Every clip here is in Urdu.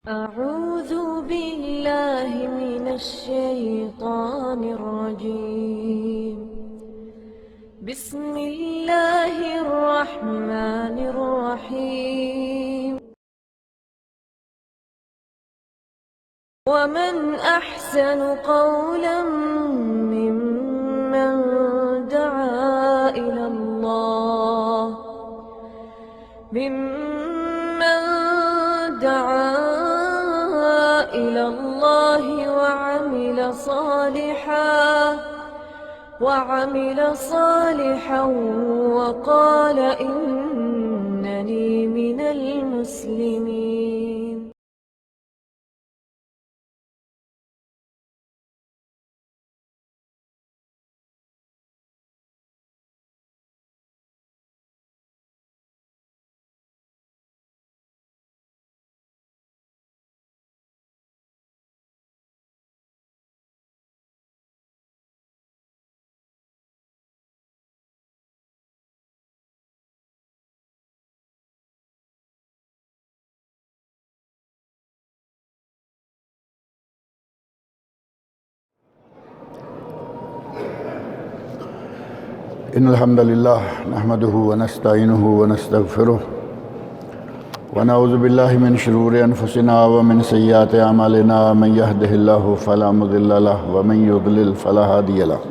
أعوذ بالله من الشيطان الرجيم. بسم الله الرحمن الرحيم. ومن أحسن قولا ممن دعا إلى الله وعمل صالحا وقال إنني من المسلمين. إن الحمد لله نحمده ونستعينه ونستغفره ونعوذ بالله من شرور أنفسنا ومن سيئات أعمالنا. من يهده الله فلا مضل له ومن يضلل فلا هادي له.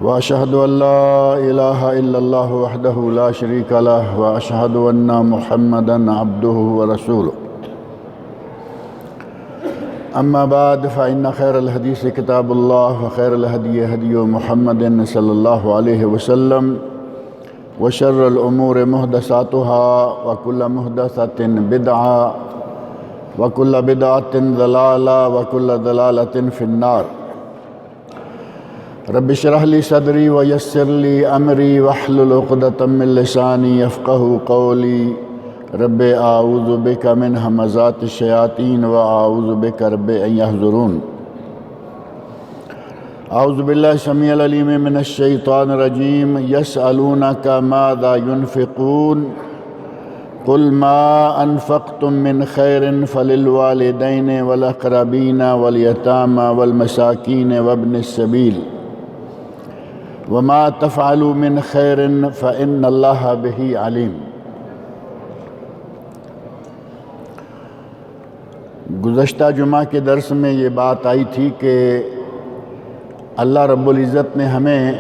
وأشهد أن لا إله إلا الله وحده لا شريك له وأشهد أن محمدا عبده ورسوله. أما بعد فإن خير الحديث كتاب الله وخير الهدي هدي محمد صلى الله عليه وسلم وشر الأمور محدثاتها وكل محدثة بدعة وكل بدعة ضلالة وكل ضلالة في النار. رب اشرح لي صدري ويسر لي أمري واحلل عقدة من لساني يفقهوا قولي. رب اعوذ بک من همزات الشیاطین واعوذ بک رب ان یحضرون. اعوذ باللہ السمیع العلیم من الشیطان الرجیم. یسألونک ماذا ينفقون قل ما انفقتم من خیر فللوالدین والاقربین والیتامى والمساکین وابن السبیل وما تفعلوا من خیر فإن اللہ بہ علیم. گزشتہ جمعہ کے درس میں یہ بات آئی تھی کہ اللہ رب العزت نے ہمیں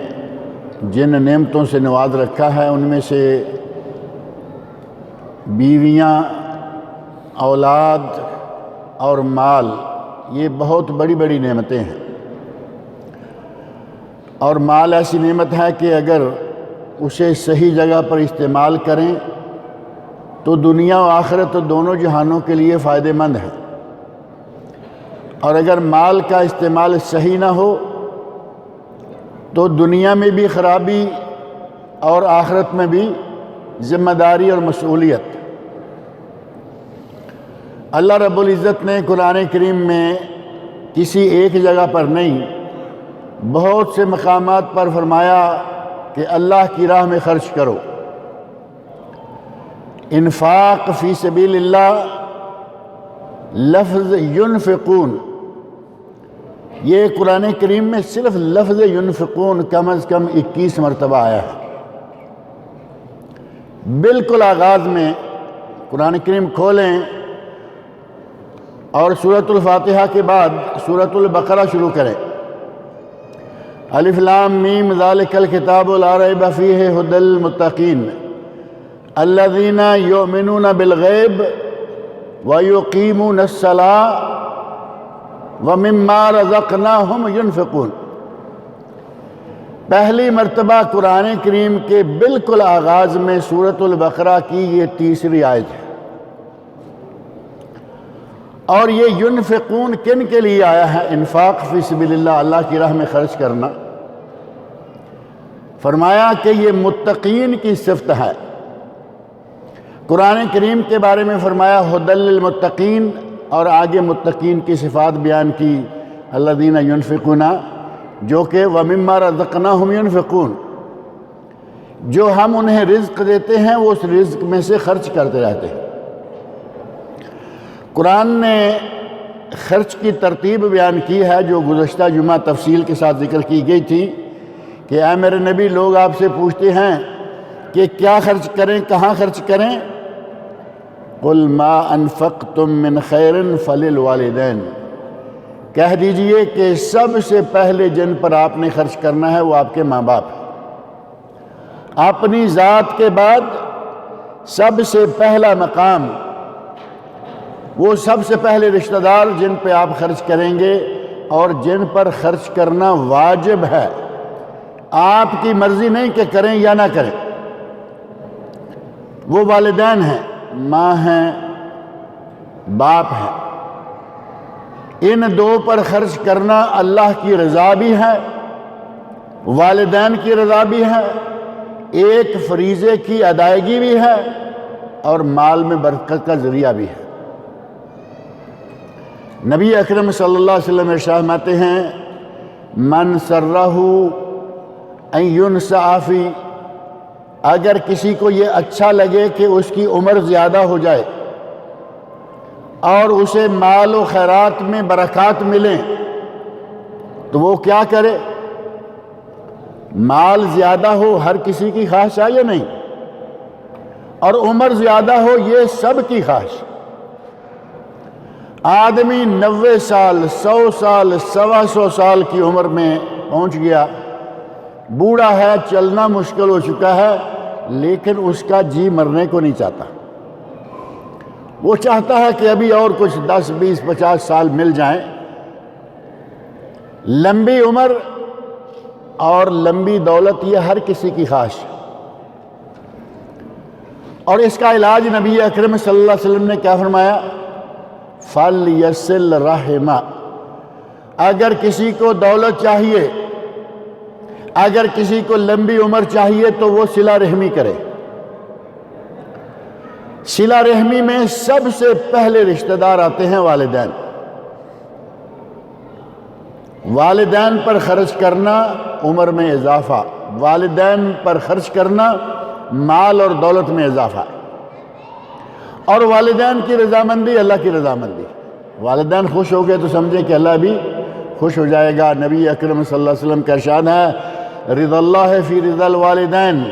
جن نعمتوں سے نواز رکھا ہے ان میں سے بیویاں، اولاد اور مال یہ بہت بڑی بڑی نعمتیں ہیں. اور مال ایسی نعمت ہے کہ اگر اسے صحیح جگہ پر استعمال کریں تو دنیا و آخرت دونوں جہانوں کے لیے فائدہ مند ہے. اور اگر مال کا استعمال صحیح نہ ہو تو دنیا میں بھی خرابی اور آخرت میں بھی ذمہ داری اور مسئولیت. اللہ رب العزت نے قرآن کریم میں کسی ایک جگہ پر نہیں بہت سے مقامات پر فرمایا کہ اللہ کی راہ میں خرچ کرو. انفاق فی سبیل اللہ لفظ ينفقون یہ قرآن کریم میں صرف لفظ ينفقون کم از کم 21 مرتبہ آیا ہے. بالکل آغاز میں قرآن کریم کھولیں اور سورۃ الفاتحہ کے بعد سورۃ البقرہ شروع کریں. الف لام میم ذالک الکتاب لا ریب فیہ ھدی للمتقین الذین یؤمنون بالغیب وَيُقِيمُونَ الصَّلَاةَ وَمِمَّا رَزَقْنَاهُمْ يُنْفِقُونَ. پہلی مرتبہ قرآن کریم کے بالکل آغاز میں سورۃ البقرہ کی یہ تیسری آیت ہے. اور یہ ينفقون کن کے لیے آیا ہے؟ انفاق فی سبیل اللہ، اللہ کی راہ میں خرچ کرنا. فرمایا کہ یہ متقین کی صفت ہے. قرآن کریم کے بارے میں فرمایا ھدی للمتقین اور آگے متقین کی صفات بیان کی الذین ينفقون جو کہ وَمِمَّا رَزَقْنَاهُمْ يُنْفِقُونَ جو ہم انہیں رزق دیتے ہیں وہ اس رزق میں سے خرچ کرتے رہتے ہیں. قرآن نے خرچ کی ترتیب بیان کی ہے جو گزشتہ جمعہ تفصیل کے ساتھ ذکر کی گئی تھی کہ اے میرے نبی، لوگ آپ سے پوچھتے ہیں کہ کیا خرچ کریں، کہاں خرچ کریں؟ قل ما انفقتم من خیر فللوالدین، کہہ دیجئے کہ سب سے پہلے جن پر آپ نے خرچ کرنا ہے وہ آپ کے ماں باپ ہیں۔ اپنی ذات کے بعد سب سے پہلا مقام، وہ سب سے پہلے رشتہ دار جن پہ آپ خرچ کریں گے اور جن پر خرچ کرنا واجب ہے، آپ کی مرضی نہیں کہ کریں یا نہ کریں، وہ والدین ہیں، ماں ہیں، باپ ہیں۔ ان دو پر خرچ کرنا اللہ کی رضا بھی ہے، والدین کی رضا بھی ہے، ایک فریضے کی ادائیگی بھی ہے اور مال میں برکت کا ذریعہ بھی ہے۔ نبی اکرم صلی اللہ علیہ وسلم ارشاد فرماتے ہیں من سرہ ان ینسأ فی، اگر کسی کو یہ اچھا لگے کہ اس کی عمر زیادہ ہو جائے اور اسے مال و خیرات میں برکات ملیں تو وہ کیا کرے؟ مال زیادہ ہو ہر کسی کی خواہش ہے یا نہیں؟ اور عمر زیادہ ہو یہ سب کی خواہش۔ آدمی 90 سال 100 سال 125 سال کی عمر میں پہنچ گیا، بوڑھا ہے، چلنا مشکل ہو چکا ہے، لیکن اس کا جی مرنے کو نہیں چاہتا۔ وہ چاہتا ہے کہ ابھی اور کچھ 10 20 50 سال مل جائیں۔ لمبی عمر اور لمبی دولت یہ ہر کسی کی خواہش ہے، اور اس کا علاج نبی اکرم صلی اللہ علیہ وسلم نے کیا فرمایا؟ فَلْيَصِلْ رَحِمَ، اگر کسی کو دولت چاہیے، اگر کسی کو لمبی عمر چاہیے تو وہ صلہ رحمی کرے۔ صلہ رحمی میں سب سے پہلے رشتہ دار آتے ہیں والدین۔ والدین پر خرچ کرنا عمر میں اضافہ، والدین پر خرچ کرنا مال اور دولت میں اضافہ، اور والدین کی رضامندی اللہ کی رضامندی۔ والدین خوش ہو گئے تو سمجھے کہ اللہ بھی خوش ہو جائے گا۔ نبی اکرم صلی اللہ علیہ وسلم کا ارشاد ہے رضا اللہ فی رضا الوالدین،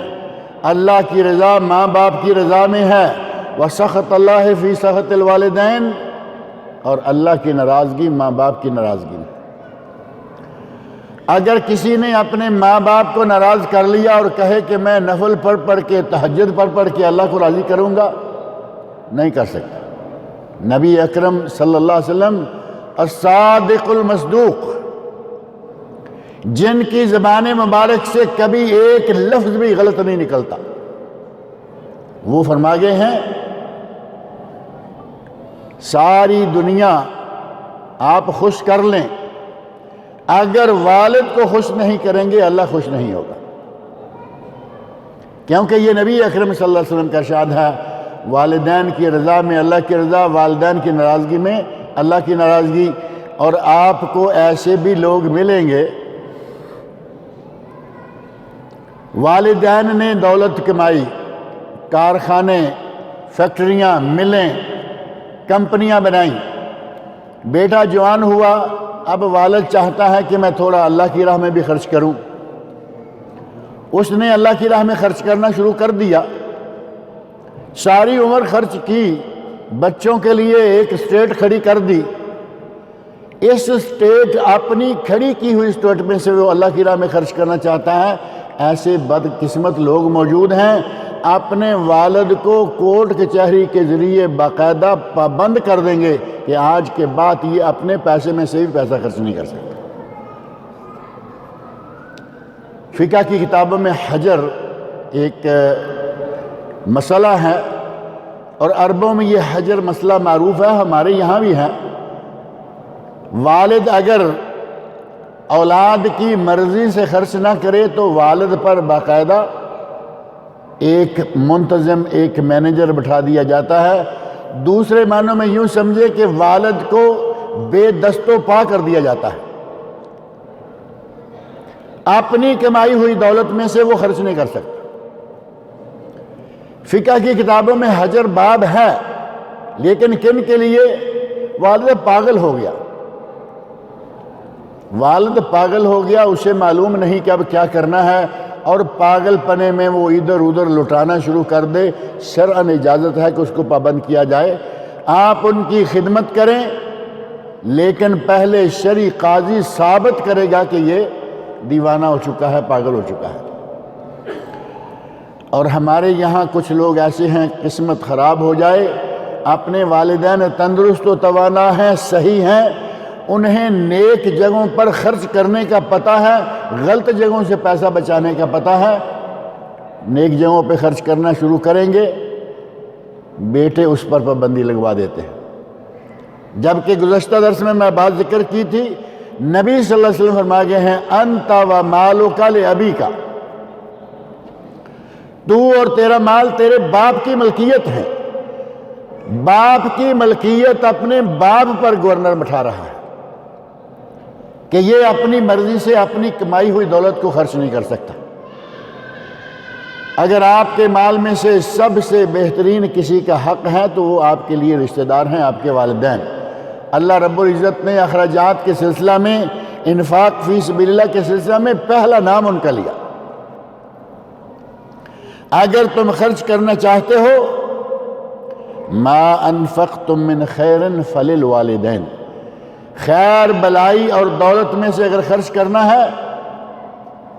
اللہ کی رضا ماں باپ کی رضا میں ہے، وسخط اللہ فی سخط الوالدین، اور اللہ کی ناراضگی ماں باپ کی ناراضگی میں۔ اگر کسی نے اپنے ماں باپ کو ناراض کر لیا اور کہے کہ میں نفل پڑھ کے تہجد پڑھ کے اللہ کو راضی کروں گا، نہیں کر سکتا۔ نبی اکرم صلی اللہ علیہ وسلم الصادق المصدوق، جن کی زبان مبارک سے کبھی ایک لفظ بھی غلط نہیں نکلتا، وہ فرما گئے ہیں ساری دنیا آپ خوش کر لیں، اگر والد کو خوش نہیں کریں گے اللہ خوش نہیں ہوگا، کیونکہ یہ نبی اکرم صلی اللہ علیہ وسلم کا ارشاد ہے والدین کی رضا میں اللہ کی رضا، والدین کی ناراضگی میں اللہ کی ناراضگی۔ اور آپ کو ایسے بھی لوگ ملیں گے والدین نے دولت کمائی، کارخانے، فیکٹریاں، ملیں، کمپنیاں بنائیں، بیٹا جوان ہوا، اب والد چاہتا ہے کہ میں تھوڑا اللہ کی راہ میں بھی خرچ کروں، اس نے اللہ کی راہ میں خرچ کرنا شروع کر دیا، ساری عمر خرچ کی، بچوں کے لیے ایک اسٹیٹ کھڑی کر دی، اس اسٹیٹ اپنی کھڑی کی ہوئی اسٹیٹ میں سے وہ اللہ کی راہ میں خرچ کرنا چاہتا ہے۔ ایسے بدقسمت لوگ موجود ہیں، اپنے والد کو کورٹ کچہری کے ذریعے باقاعدہ پابند کر دیں گے کہ آج کے بعد یہ اپنے پیسے میں سے بھی پیسہ خرچ نہیں کر سکتے۔ فقہ کی کتابوں میں حجر ایک مسئلہ ہے، اور عربوں میں یہ حجر مسئلہ معروف ہے، ہمارے یہاں بھی ہے۔ والد اگر اولاد کی مرضی سے خرچ نہ کرے تو والد پر باقاعدہ ایک منتظم، ایک مینیجر بٹھا دیا جاتا ہے۔ دوسرے معنوں میں یوں سمجھے کہ والد کو بے دست و پا کر دیا جاتا ہے، اپنی کمائی ہوئی دولت میں سے وہ خرچ نہیں کر سکتا۔ فقہ کی کتابوں میں حجر باب ہے لیکن کن کے لیے؟ والد پاگل ہو گیا، والد پاگل ہو گیا، اسے معلوم نہیں کہ اب کیا کرنا ہے، اور پاگل پنے میں وہ ادھر ادھر لٹانا شروع کر دے۔ شرعاً اجازت ہے کہ اس کو پابند کیا جائے، آپ ان کی خدمت کریں، لیکن پہلے شرعی قاضی ثابت کرے گا کہ یہ دیوانہ ہو چکا ہے، پاگل ہو چکا ہے۔ اور ہمارے یہاں کچھ لوگ ایسے ہیں، قسمت خراب ہو جائے، اپنے والدین تندرست و توانا ہیں، صحیح ہیں، انہیں نیک جگہوں پر خرچ کرنے کا پتہ ہے، غلط جگہوں سے پیسہ بچانے کا پتہ ہے، نیک جگہوں پہ خرچ کرنا شروع کریں گے، بیٹے اس پر پابندی لگوا دیتے ہیں۔ جبکہ گزشتہ درس میں بات ذکر کی تھی، نبی صلی اللہ علیہ وسلم فرما گئے ہیں انت و مالک لابیک، تو اور تیرا مال تیرے باپ کی ملکیت ہے۔ باپ کی ملکیت اپنے باپ پر گورنر بٹھا رہا ہے کہ یہ اپنی مرضی سے اپنی کمائی ہوئی دولت کو خرچ نہیں کر سکتا۔ اگر آپ کے مال میں سے سب سے بہترین کسی کا حق ہے تو وہ آپ کے لیے رشتہ دار ہیں، آپ کے والدین۔ اللہ رب العزت نے اخراجات کے سلسلہ میں، انفاق فی سبیل اللہ کے سلسلہ میں پہلا نام ان کا لیا۔ اگر تم خرچ کرنا چاہتے ہو، ما انفقتم من خیر فللوالدین، خیر بلائی اور دولت میں سے اگر خرچ کرنا ہے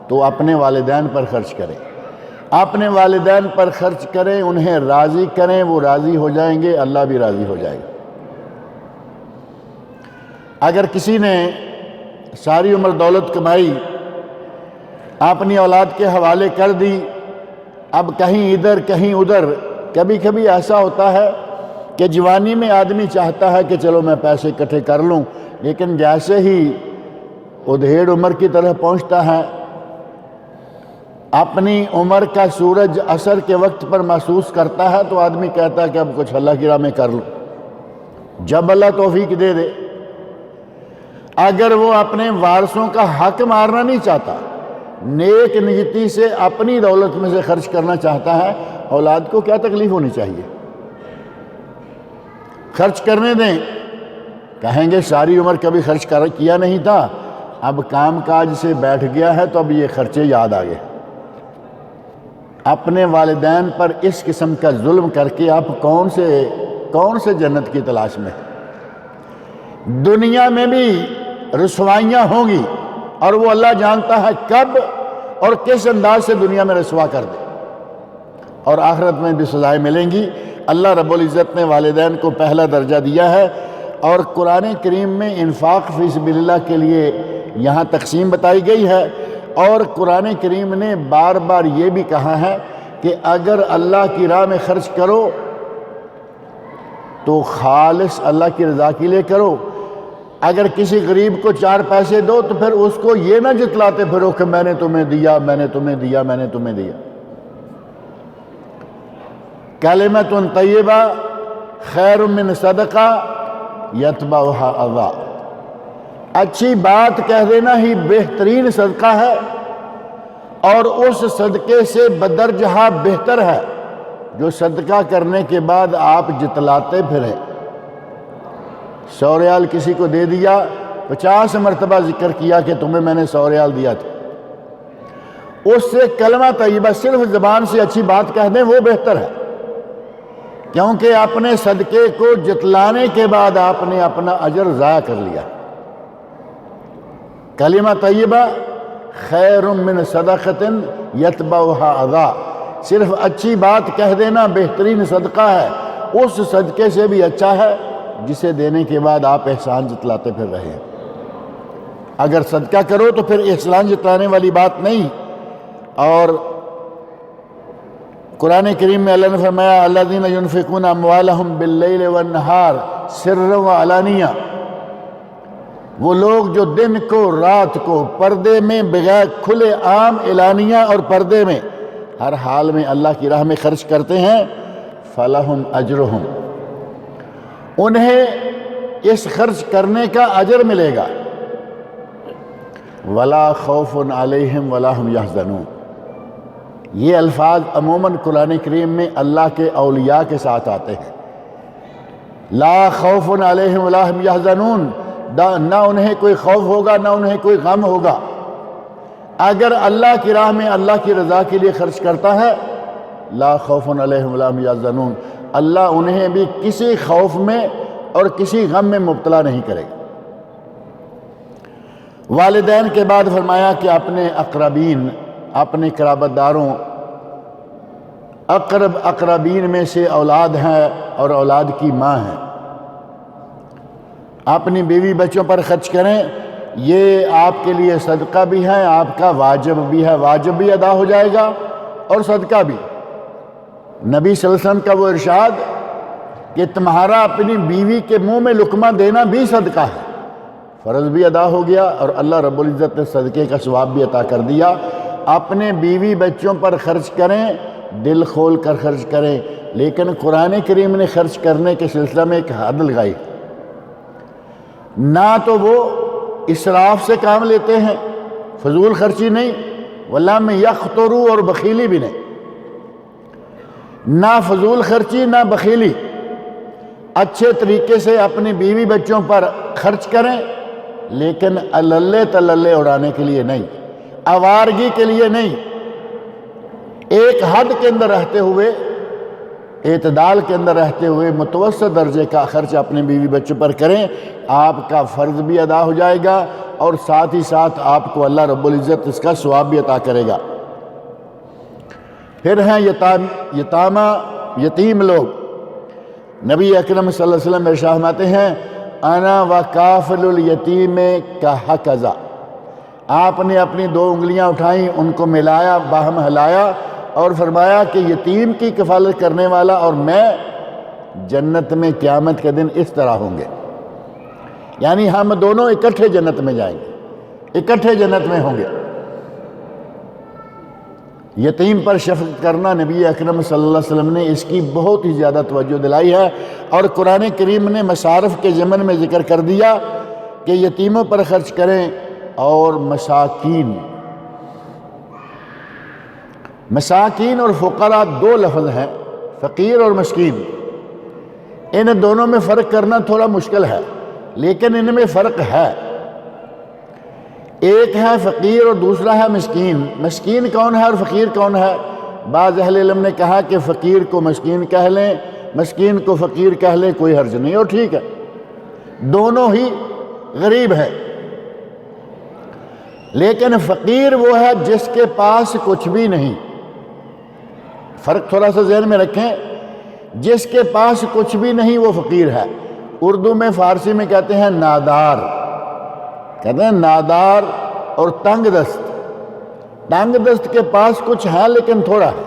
تو اپنے والدین پر خرچ کریں، اپنے والدین پر خرچ کریں، انہیں راضی کریں، وہ راضی ہو جائیں گے، اللہ بھی راضی ہو جائے گا۔ اگر کسی نے ساری عمر دولت کمائی، اپنی اولاد کے حوالے کر دی، اب کہیں ادھر کہیں ادھر، کبھی کبھی ایسا ہوتا ہے کہ جوانی میں آدمی چاہتا ہے کہ چلو میں پیسے اکٹھے کر لوں، لیکن جیسے ہی ادھیڑ عمر کی طرح پہنچتا ہے، اپنی عمر کا سورج عصر کے وقت پر محسوس کرتا ہے، تو آدمی کہتا ہے کہ اب کچھ اللہ کی راہ میں کر لوں، جب اللہ توفیق دے دے۔ اگر وہ اپنے وارثوں کا حق مارنا نہیں چاہتا، نیک نیتی سے اپنی دولت میں سے خرچ کرنا چاہتا ہے، اولاد کو کیا تکلیف ہونی چاہیے؟ خرچ کرنے دیں، کہیں گے ساری عمر کبھی خرچ کیا نہیں تھا، اب کام کاج سے بیٹھ گیا ہے تو اب یہ خرچے یاد آ گئے۔ اپنے والدین پر اس قسم کا ظلم کر کے آپ کون سے جنت کی تلاش میں؟ دنیا میں بھی رسوائیاں ہوں گی، اور وہ اللہ جانتا ہے کب اور کس انداز سے دنیا میں رسوا کر دے، اور آخرت میں بھی سزائیں ملیں گی۔ اللہ رب العزت نے والدین کو پہلا درجہ دیا ہے، اور قرآن کریم میں انفاق فی سبیل اللہ کے لیے یہاں تقسیم بتائی گئی ہے، اور قرآن کریم نے بار بار یہ بھی کہا ہے کہ اگر اللہ کی راہ میں خرچ کرو تو خالص اللہ کی رضا کے لیے کرو۔ اگر کسی غریب کو 4 پیسے دو تو پھر اس کو یہ نہ جتلاتے پھرو کہ میں نے تمہیں دیا، میں نے تمہیں دیا، میں نے تمہیں دیا۔ کلمۃ طیبہ خیر من صدقہ یتبعھا اذی، اچھی بات کہہ دینا ہی بہترین صدقہ ہے، اور اس صدقے سے بدرجہ بہتر ہے جو صدقہ کرنے کے بعد آپ جتلاتے پھریں۔ 100 ریال کسی کو دے دیا، 50 مرتبہ ذکر کیا کہ تمہیں میں نے 100 ریال دیا تھا، اس سے کلمہ طیبہ صرف زبان سے اچھی بات کہہ دیں وہ بہتر ہے، کیونکہ اپنے صدقے کو جتلانے کے بعد آپ نے اپنا اجر ضائع کر لیا۔ کلمہ طیبہ خیر من صدقۃ یتبعھا اذی، صرف اچھی بات کہہ دینا بہترین صدقہ ہے، اس صدقے سے بھی اچھا ہے جسے دینے کے بعد آپ احسان جتلاتے پھر رہے ہیں۔ اگر صدقہ کرو تو پھر احسان جتلانے والی بات نہیں۔ اور قرآن کریم میں اللہ نے فرمایا الذین ينفقون اموالهم باللیل والنہار سرا وعلانیہ، وہ لوگ جو دن کو رات کو پردے میں بغیر کھلے عام اعلانیہ اور پردے میں ہر حال میں اللہ کی راہ میں خرچ کرتے ہیں، فلہم اجرہم، انہیں اس خرچ کرنے کا اجر ملے گا، ولا خوف علیہم ولا ہم یحزنون۔ یہ الفاظ عموماً قرآن کریم میں اللہ کے اولیاء کے ساتھ آتے ہیں، لا خوف علیہم ولا هم یحزنون، نہ انہیں کوئی خوف ہوگا نہ انہیں کوئی غم ہوگا۔ اگر اللہ کی راہ میں اللہ کی رضا کے لیے خرچ کرتا ہے، لا خوف علیہم ولا هم یحزنون، اللہ انہیں بھی کسی خوف میں اور کسی غم میں مبتلا نہیں کرے گا۔ والدین کے بعد فرمایا کہ اپنے اقربین، اپنے قرابت داروں، اقربین میں سے اولاد ہے اور اولاد کی ماں ہے، اپنی بیوی بچوں پر خرچ کریں، یہ آپ کے لیے صدقہ بھی ہے، آپ کا واجب بھی ہے، واجب بھی ادا ہو جائے گا اور صدقہ بھی۔ نبی صلی اللہ علیہ وسلم کا وہ ارشاد کہ تمہارا اپنی بیوی کے منہ میں لقمہ دینا بھی صدقہ ہے، فرض بھی ادا ہو گیا اور اللہ رب العزت نے صدقے کا ثواب بھی عطا کر دیا۔ اپنے بیوی بچوں پر خرچ کریں، دل کھول کر خرچ کریں، لیکن قرآن کریم نے خرچ کرنے کے سلسلہ میں ایک حد لگائی، نہ تو وہ اسراف سے کام لیتے ہیں، فضول خرچی نہیں، وَلَا مَن يَقْتُرُ، اور بخیلی بھی نہیں، نہ فضول خرچی نہ بخیلی، اچھے طریقے سے اپنی بیوی بچوں پر خرچ کریں، لیکن اللے تللے اڑانے کے لیے نہیں، آوارگی کے لیے نہیں، ایک حد کے اندر رہتے ہوئے، اعتدال کے اندر رہتے ہوئے متوسط درجے کا خرچ اپنے بیوی بچوں پر کریں، آپ کا فرض بھی ادا ہو جائے گا اور ساتھ ہی ساتھ آپ کو اللہ رب العزت اس کا ثواب بھی عطا کرے گا۔ پھر ہیں یتامہ، یتیم لوگ۔ نبی اکرم صلی اللہ علیہ وسلم ارشاد فرماتے ہیں انا وکافل الیتیم کہکذا، آپ نے اپنی 2 انگلیاں اٹھائیں، ان کو ملایا، باہم ہلایا اور فرمایا کہ یتیم کی کفالت کرنے والا اور میں جنت میں قیامت کے دن اس طرح ہوں گے، یعنی ہم دونوں اکٹھے جنت میں جائیں گے، اکٹھے جنت میں ہوں گے۔ یتیم پر شفقت کرنا، نبی اکرم صلی اللہ علیہ وسلم نے اس کی بہت ہی زیادہ توجہ دلائی ہے، اور قرآن کریم نے مصارف کے ضمن میں ذکر کر دیا کہ یتیموں پر خرچ کریں اور مساکین۔ مساکین اور فقراء 2 لفظ ہیں، فقیر اور مسکین، ان دونوں میں فرق کرنا تھوڑا مشکل ہے، لیکن ان میں فرق ہے۔ ایک ہے فقیر اور دوسرا ہے مسکین۔ مسکین کون ہے اور فقیر کون ہے؟ بعض اہل علم نے کہا کہ فقیر کو مسکین کہہ لیں، مسکین کو فقیر کہہ لیں، کوئی حرج نہیں، اور ٹھیک ہے، دونوں ہی غریب ہیں۔ لیکن فقیر وہ ہے جس کے پاس کچھ بھی نہیں، فرق تھوڑا سا ذہن میں رکھیں، جس کے پاس کچھ بھی نہیں وہ فقیر ہے۔ اردو میں، فارسی میں کہتے ہیں نادار، کہتے ہیں نادار اور تنگ دست۔ تنگ دست کے پاس کچھ ہے لیکن تھوڑا ہے،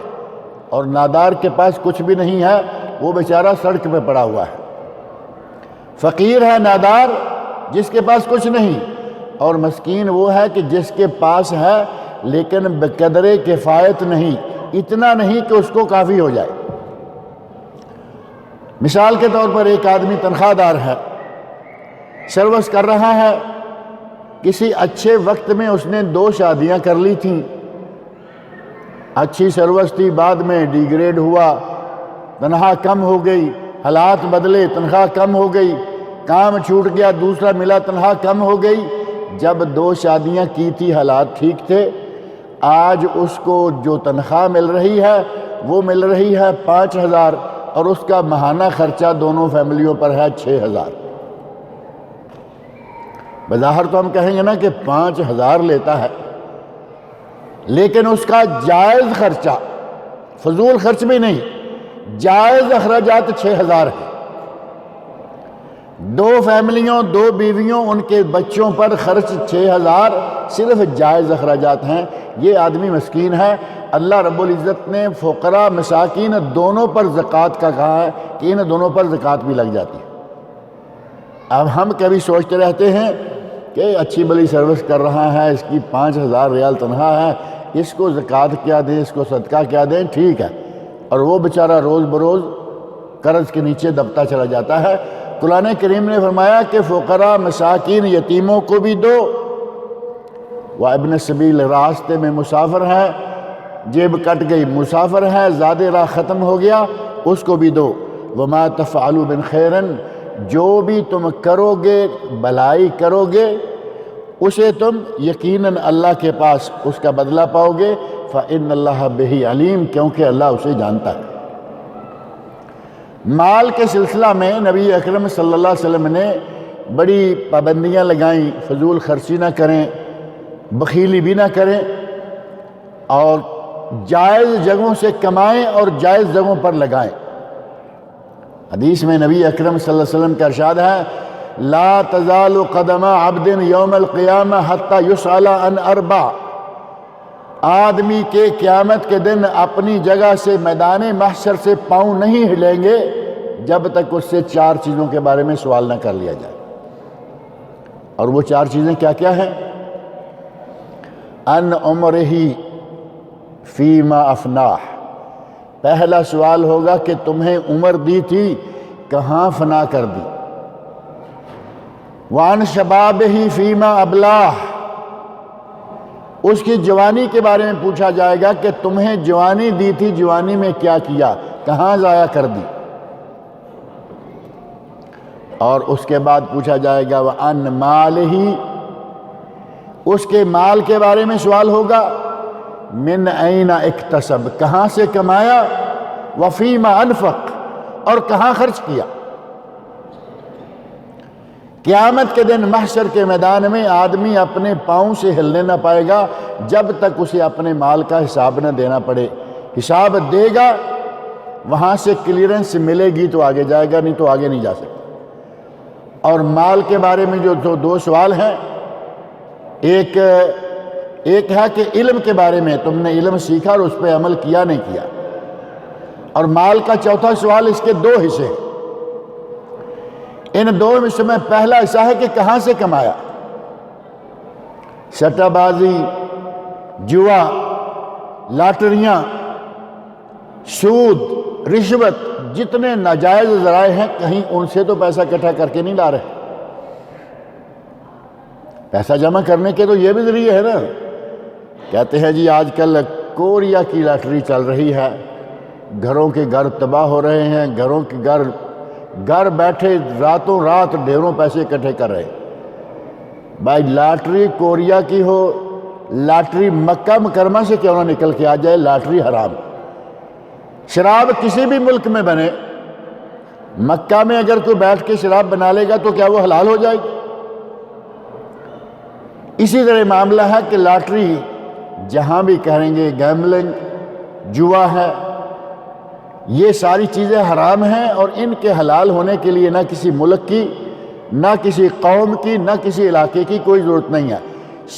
اور نادار کے پاس کچھ بھی نہیں ہے، وہ بیچارہ سڑک پہ پڑا ہوا ہے۔ فقیر ہے نادار جس کے پاس کچھ نہیں، اور مسکین وہ ہے کہ جس کے پاس ہے لیکن بقدر کفایت نہیں، اتنا نہیں کہ اس کو کافی ہو جائے۔ مثال کے طور پر ایک آدمی تنخواہ دار ہے، سروس کر رہا ہے، کسی اچھے وقت میں اس نے 2 شادیاں کر لی تھیں، اچھی سروس تھی، بعد میں ڈی گریڈ ہوا، تنخواہ کم ہو گئی، حالات بدلے، تنخواہ کم ہو گئی، کام چھوٹ گیا، دوسرا ملا، تنخواہ کم ہو گئی۔ جب 2 شادیاں کی تھی حالات ٹھیک تھے، آج اس کو جو تنخواہ مل رہی ہے وہ مل رہی ہے 5000، اور اس کا ماہانہ خرچہ دونوں فیملیوں پر ہے 6000۔ بظاہر تو ہم کہیں گے نا کہ 5000 لیتا ہے، لیکن اس کا جائز خرچہ، فضول خرچ بھی نہیں، جائز اخراجات 6000 ہیں۔ 2 فیملیوں، 2 بیویوں، ان کے بچوں پر خرچ 6000 صرف جائز اخراجات ہیں۔ یہ آدمی مسکین ہے۔ اللہ رب العزت نے فقراء مساکین دونوں پر زکوٰۃ کا کہا ہے کہ ان دونوں پر زکوٰۃ بھی لگ جاتی ہے۔ اب ہم کبھی سوچتے رہتے ہیں کہ اچھی بلی سروس کر رہا ہے، اس کی 5000 ریال تنخواہ ہے، اس کو زکوٰۃ کیا دیں، اس کو صدقہ کیا دیں، ٹھیک ہے، اور وہ بیچارہ روز بروز قرض کے نیچے دبتا چلا جاتا ہے۔ قرآن کریم نے فرمایا کہ فقراء مساکین یتیموں کو بھی دو، وابن السبیل، راستے میں مسافر ہے، جیب کٹ گئی، مسافر ہے، زاد راہ ختم ہو گیا، اس کو بھی دو۔ وما تفعلوا من خیر جو بھی تم کرو گے بھلائی کرو گے اسے تم یقیناً اللہ کے پاس اس کا بدلہ پاؤ گے، فإن اللہ بہ علیم، کیونکہ اللہ اسے جانتا ہے۔ مال کے سلسلہ میں نبی اکرم صلی اللہ علیہ وسلم نے بڑی پابندیاں لگائیں، فضول خرچی نہ کریں، بخیلی بھی نہ کریں، اور جائز جگہوں سے کمائیں اور جائز جگہوں پر لگائیں۔ حدیث میں نبی اکرم صلی اللہ علیہ وسلم کا ارشاد ہے، لا تزال قدم عبد یوم القیامہ حتی یسأل عن اربع، آدمی کے قیامت کے دن اپنی جگہ سے میدان محشر سے پاؤں نہیں ہلیں گے جب تک اس سے 4 چیزوں کے بارے میں سوال نہ کر لیا جائے۔ اور وہ 4 چیزیں کیا کیا ہیں؟ ان عمرہ فیما افناہ، پہلا سوال ہوگا کہ تمہیں عمر دی تھی کہاں فنا کر دی۔ وعن شبابہ فیما ابلاہ، اس کی جوانی کے بارے میں پوچھا جائے گا کہ تمہیں جوانی دی تھی، جوانی میں کیا کیا، کہاں ضائع کر دی۔ اور اس کے بعد پوچھا جائے گا وعن مالہ، اس کے مال کے بارے میں سوال ہوگا، من این اکتسب، کہاں سے کمایا، وفیما انفق، اور کہاں خرچ کیا۔ قیامت کے دن محشر کے میدان میں آدمی اپنے پاؤں سے ہلنے نہ پائے گا جب تک اسے اپنے مال کا حساب نہ دینا پڑے۔ حساب دے گا، وہاں سے کلیئرنس ملے گی تو آگے جائے گا، نہیں تو آگے نہیں جا سکتا۔ اور مال کے بارے میں جو 2 سوال ہیں، ایک ہے کہ علم کے بارے میں تم نے علم سیکھا اور اس پہ عمل کیا نہیں کیا، اور مال کا چوتھا سوال، اس کے 2 حصے ہیں۔ ان 2 حصوں میں پہلا حصہ ہے کہ کہاں سے کمایا۔ سٹہ بازی، جوا، لاٹریاں، سود، رشوت، جتنے ناجائز ذرائع ہیں کہیں ان سے تو پیسہ اکٹھا کر کے نہیں لا رہے۔ پیسہ جمع کرنے کے تو یہ بھی ذریعے ہے نا۔ کہتے ہیں جی آج کل کوریا کی لاٹری چل رہی ہے، گھروں کے گھر تباہ ہو رہے ہیں، گھروں کے گھر بیٹھے راتوں رات ڈھیروں پیسے اکٹھے کر رہے ہیں۔ بھائی لاٹری کوریا کی ہو، لاٹری مکہ مکرمہ سے کیوں نہ نکل کے آ جائے، لاٹری حرام۔ شراب کسی بھی ملک میں بنے، مکہ میں اگر کوئی بیٹھ کے شراب بنا لے گا تو کیا وہ حلال ہو جائے گی؟ اسی طرح معاملہ ہے کہ لاٹری جہاں بھی کہیں گے گیملنگ، جوا ہے، یہ ساری چیزیں حرام ہیں، اور ان کے حلال ہونے کے لیے نہ کسی ملک کی، نہ کسی قوم کی، نہ کسی علاقے کی کوئی ضرورت نہیں ہے۔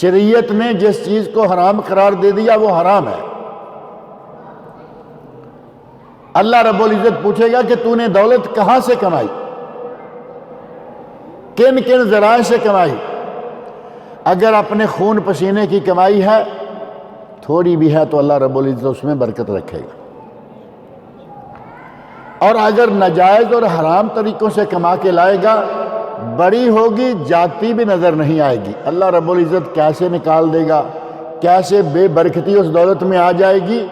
شریعت نے جس چیز کو حرام قرار دے دیا وہ حرام ہے۔ اللہ رب العزت پوچھے گا کہ تو نے دولت کہاں سے کمائی، کن کن ذرائع سے کمائی۔ اگر اپنے خون پسینے کی کمائی ہے، تھوڑی بھی ہے، تو اللہ رب العزت اس میں برکت رکھے گا، اور اگر ناجائز اور حرام طریقوں سے کما کے لائے گا، بڑی ہوگی جاتی بھی نظر نہیں آئے گی۔ اللہ رب العزت کیسے نکال دے گا، کیسے بے برکتی اس دولت میں آ جائے گی،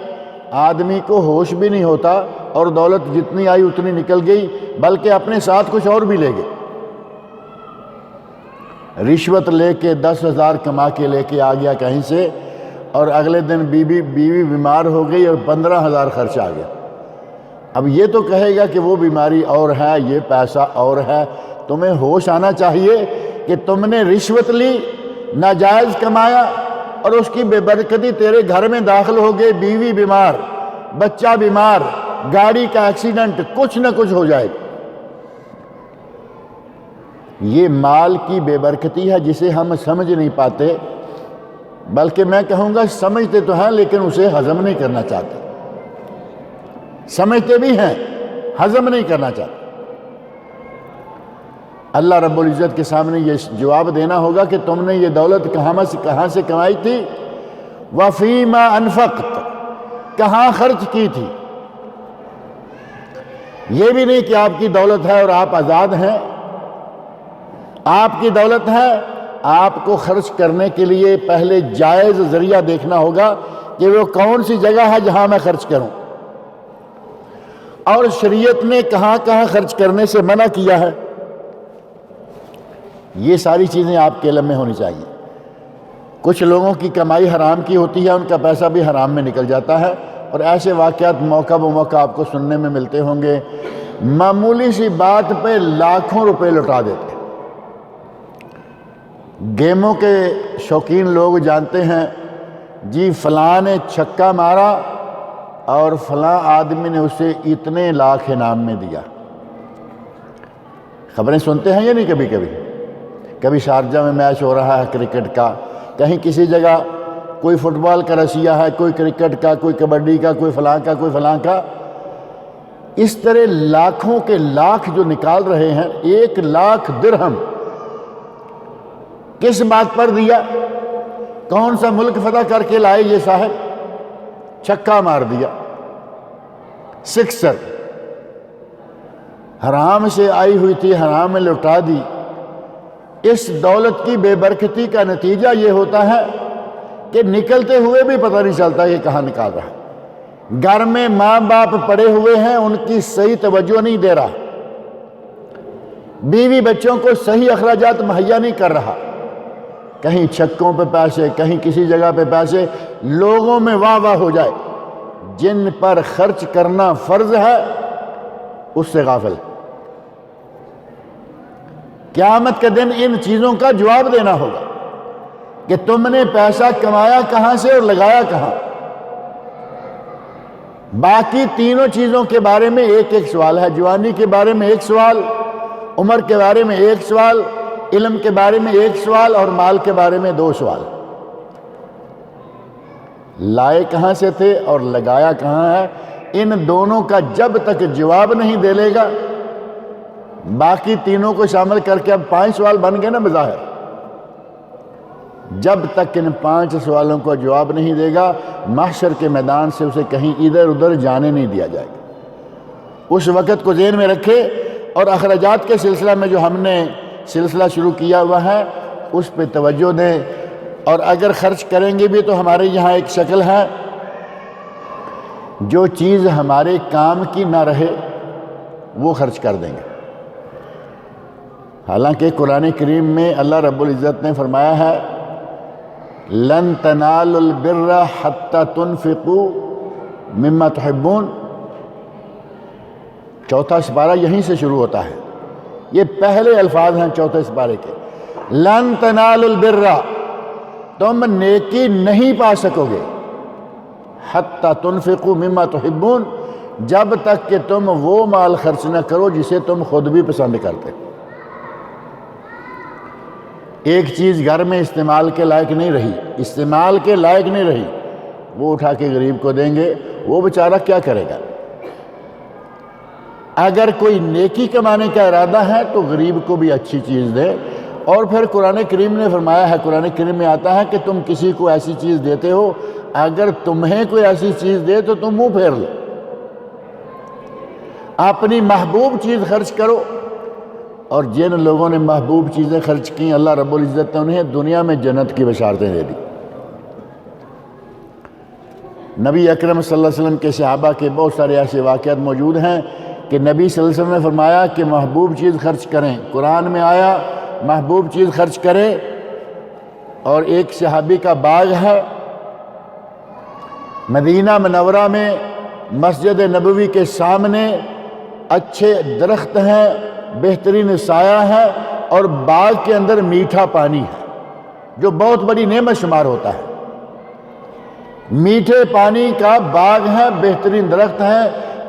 آدمی کو ہوش بھی نہیں ہوتا، اور دولت جتنی آئی اتنی نکل گئی، بلکہ اپنے ساتھ کچھ اور بھی لے گئے۔ رشوت لے کے 10,000 کما کے لے کے آ گیا کہیں سے، اور اگلے دن بیوی بیمار ہو گئی اور 15,000 خرچ آ گیا۔ اب یہ تو کہے گا کہ وہ بیماری اور ہے، یہ پیسہ اور ہے۔ تمہیں ہوش آنا چاہیے کہ تم نے رشوت لی، ناجائز کمایا، اور اس کی بے برکتی تیرے گھر میں داخل ہو گئی، بیوی بیمار، بچہ بیمار، گاڑی کا ایکسیڈنٹ، کچھ نہ کچھ ہو جائے۔ یہ مال کی بے برکتی ہے جسے ہم سمجھ نہیں پاتے، بلکہ میں کہوں گا سمجھتے تو ہیں لیکن اسے ہضم نہیں کرنا چاہتے۔ سمجھتے بھی ہیں، ہضم نہیں کرنا چاہتے۔ اللہ رب العزت کے سامنے یہ جواب دینا ہوگا کہ تم نے یہ دولت کہاں سے کمائی تھی، وَفِيمَا أَنفَقْتَ، کہاں خرچ کی تھی۔ یہ بھی نہیں کہ آپ کی دولت ہے اور آپ آزاد ہیں۔ آپ کی دولت ہے، آپ کو خرچ کرنے کے لیے پہلے جائز ذریعہ دیکھنا ہوگا کہ وہ کون سی جگہ ہے جہاں میں خرچ کروں، اور شریعت نے کہاں کہاں خرچ کرنے سے منع کیا ہے۔ یہ ساری چیزیں آپ کے علم میں ہونی چاہیے۔ کچھ لوگوں کی کمائی حرام کی ہوتی ہے، ان کا پیسہ بھی حرام میں نکل جاتا ہے، اور ایسے واقعات موقع بموقع آپ کو سننے میں ملتے ہوں گے۔ معمولی سی بات پہ لاکھوں روپے لٹا دیتے ہیں۔ گیموں کے شوقین لوگ جانتے ہیں، جی فلاں نے چھکا مارا اور فلاں آدمی نے اسے اتنے لاکھ انعام میں دیا۔ خبریں سنتے ہیں یا نہیں؟ کبھی کبھی شارجہ میں میچ ہو رہا ہے کرکٹ کا، کہیں کسی جگہ کوئی فٹ بال کا رسیہ ہے، کوئی کرکٹ کا، کوئی کبڈی کا، کوئی فلاں کا، کوئی فلاں کا۔ اس طرح لاکھوں کے لاکھ جو نکال رہے ہیں، 1,00,000 درہم کس بات پر دیا؟ کون سا ملک فتح کر کے لائے یہ صاحب؟ چھکا مار دیا، سکسر، حرام سے آئی ہوئی تھی، حرام میں لٹا دی۔ اس دولت کی بے برکتی کا نتیجہ یہ ہوتا ہے کہ نکلتے ہوئے بھی پتہ نہیں چلتا کہ کہاں نکال رہا ہے۔ گھر میں ماں باپ پڑے ہوئے ہیں، ان کی صحیح توجہ نہیں دے رہا، بیوی بچوں کو صحیح اخراجات مہیا نہیں کر رہا، کہیں چھکوں پہ پیسے، کہیں کسی جگہ پہ پیسے، لوگوں میں واہ واہ ہو جائے۔ جن پر خرچ کرنا فرض ہے اس سے غافل۔ قیامت کے دن ان چیزوں کا جواب دینا ہوگا کہ تم نے پیسہ کمایا کہاں سے اور لگایا کہاں۔ باقی تینوں چیزوں کے بارے میں ایک سوال ہے۔ جوانی کے بارے میں ایک سوال، عمر کے بارے میں ایک سوال، علم کے بارے میں ایک سوال، اور مال کے بارے میں 2 سوال۔ لائے کہاں سے تھے اور لگایا کہاں ہے، ان دونوں کا جب تک جواب نہیں دے لے گا، باقی تینوں کو شامل کر کے اب 5 سوال بن گئے نا بظاہر، جب تک ان 5 سوالوں کو جواب نہیں دے گا، محشر کے میدان سے اسے کہیں ادھر ادھر جانے نہیں دیا جائے گا۔ اس وقت کو ذہن میں رکھے، اور اخراجات کے سلسلہ میں جو ہم نے سلسلہ شروع کیا ہوا ہے اس پہ توجہ دیں، اور اگر خرچ کریں گے بھی تو ہمارے یہاں ایک شکل ہے، جو چیز ہمارے کام کی نہ رہے وہ خرچ کر دیں گے۔ حالانکہ قرآن کریم میں اللہ رب العزت نے فرمایا ہے، لن تنالوا البر حتى تنفقوا مما تحبون۔ 4واں سپارہ یہیں سے شروع ہوتا ہے، یہ پہلے الفاظ ہیں 4 سپارے کے۔ لن تنالوا البر، تم نیکی نہیں پا سکو گے، حتی تنفقوا مما تحبون، جب تک کہ تم وہ مال خرچ نہ کرو جسے تم خود بھی پسند کرتے۔ ایک چیز گھر میں استعمال کے لائق نہیں رہی، استعمال کے لائق نہیں رہی، وہ اٹھا کے غریب کو دیں گے، وہ بیچارہ کیا کرے گا؟ اگر کوئی نیکی کمانے کا ارادہ ہے تو غریب کو بھی اچھی چیز دے۔ اور پھر قرآن کریم نے فرمایا ہے، قرآن کریم میں آتا ہے کہ تم کسی کو ایسی چیز دیتے ہو، اگر تمہیں کوئی ایسی چیز دے تو تم منہ پھیر لو۔ اپنی محبوب چیز خرچ کرو، اور جن لوگوں نے محبوب چیزیں خرچ کی اللہ رب العزت نے انہیں دنیا میں جنت کی بشارتیں دے دی۔ نبی اکرم صلی اللہ علیہ وسلم کے صحابہ کے بہت سارے ایسے واقعات موجود ہیں کہ نبی صلی اللہ علیہ وسلم نے فرمایا کہ محبوب چیز خرچ کریں۔ قرآن میں آیا محبوب چیز خرچ کریں، اور ایک صحابی کا باغ ہے مدینہ منورہ میں، مسجد نبوی کے سامنے اچھے درخت ہیں، بہترین سایہ ہے، اور باغ کے اندر میٹھا پانی ہے جو بہت بڑی نعمت شمار ہوتا ہے۔ میٹھے پانی کا باغ ہے، بہترین درخت ہیں،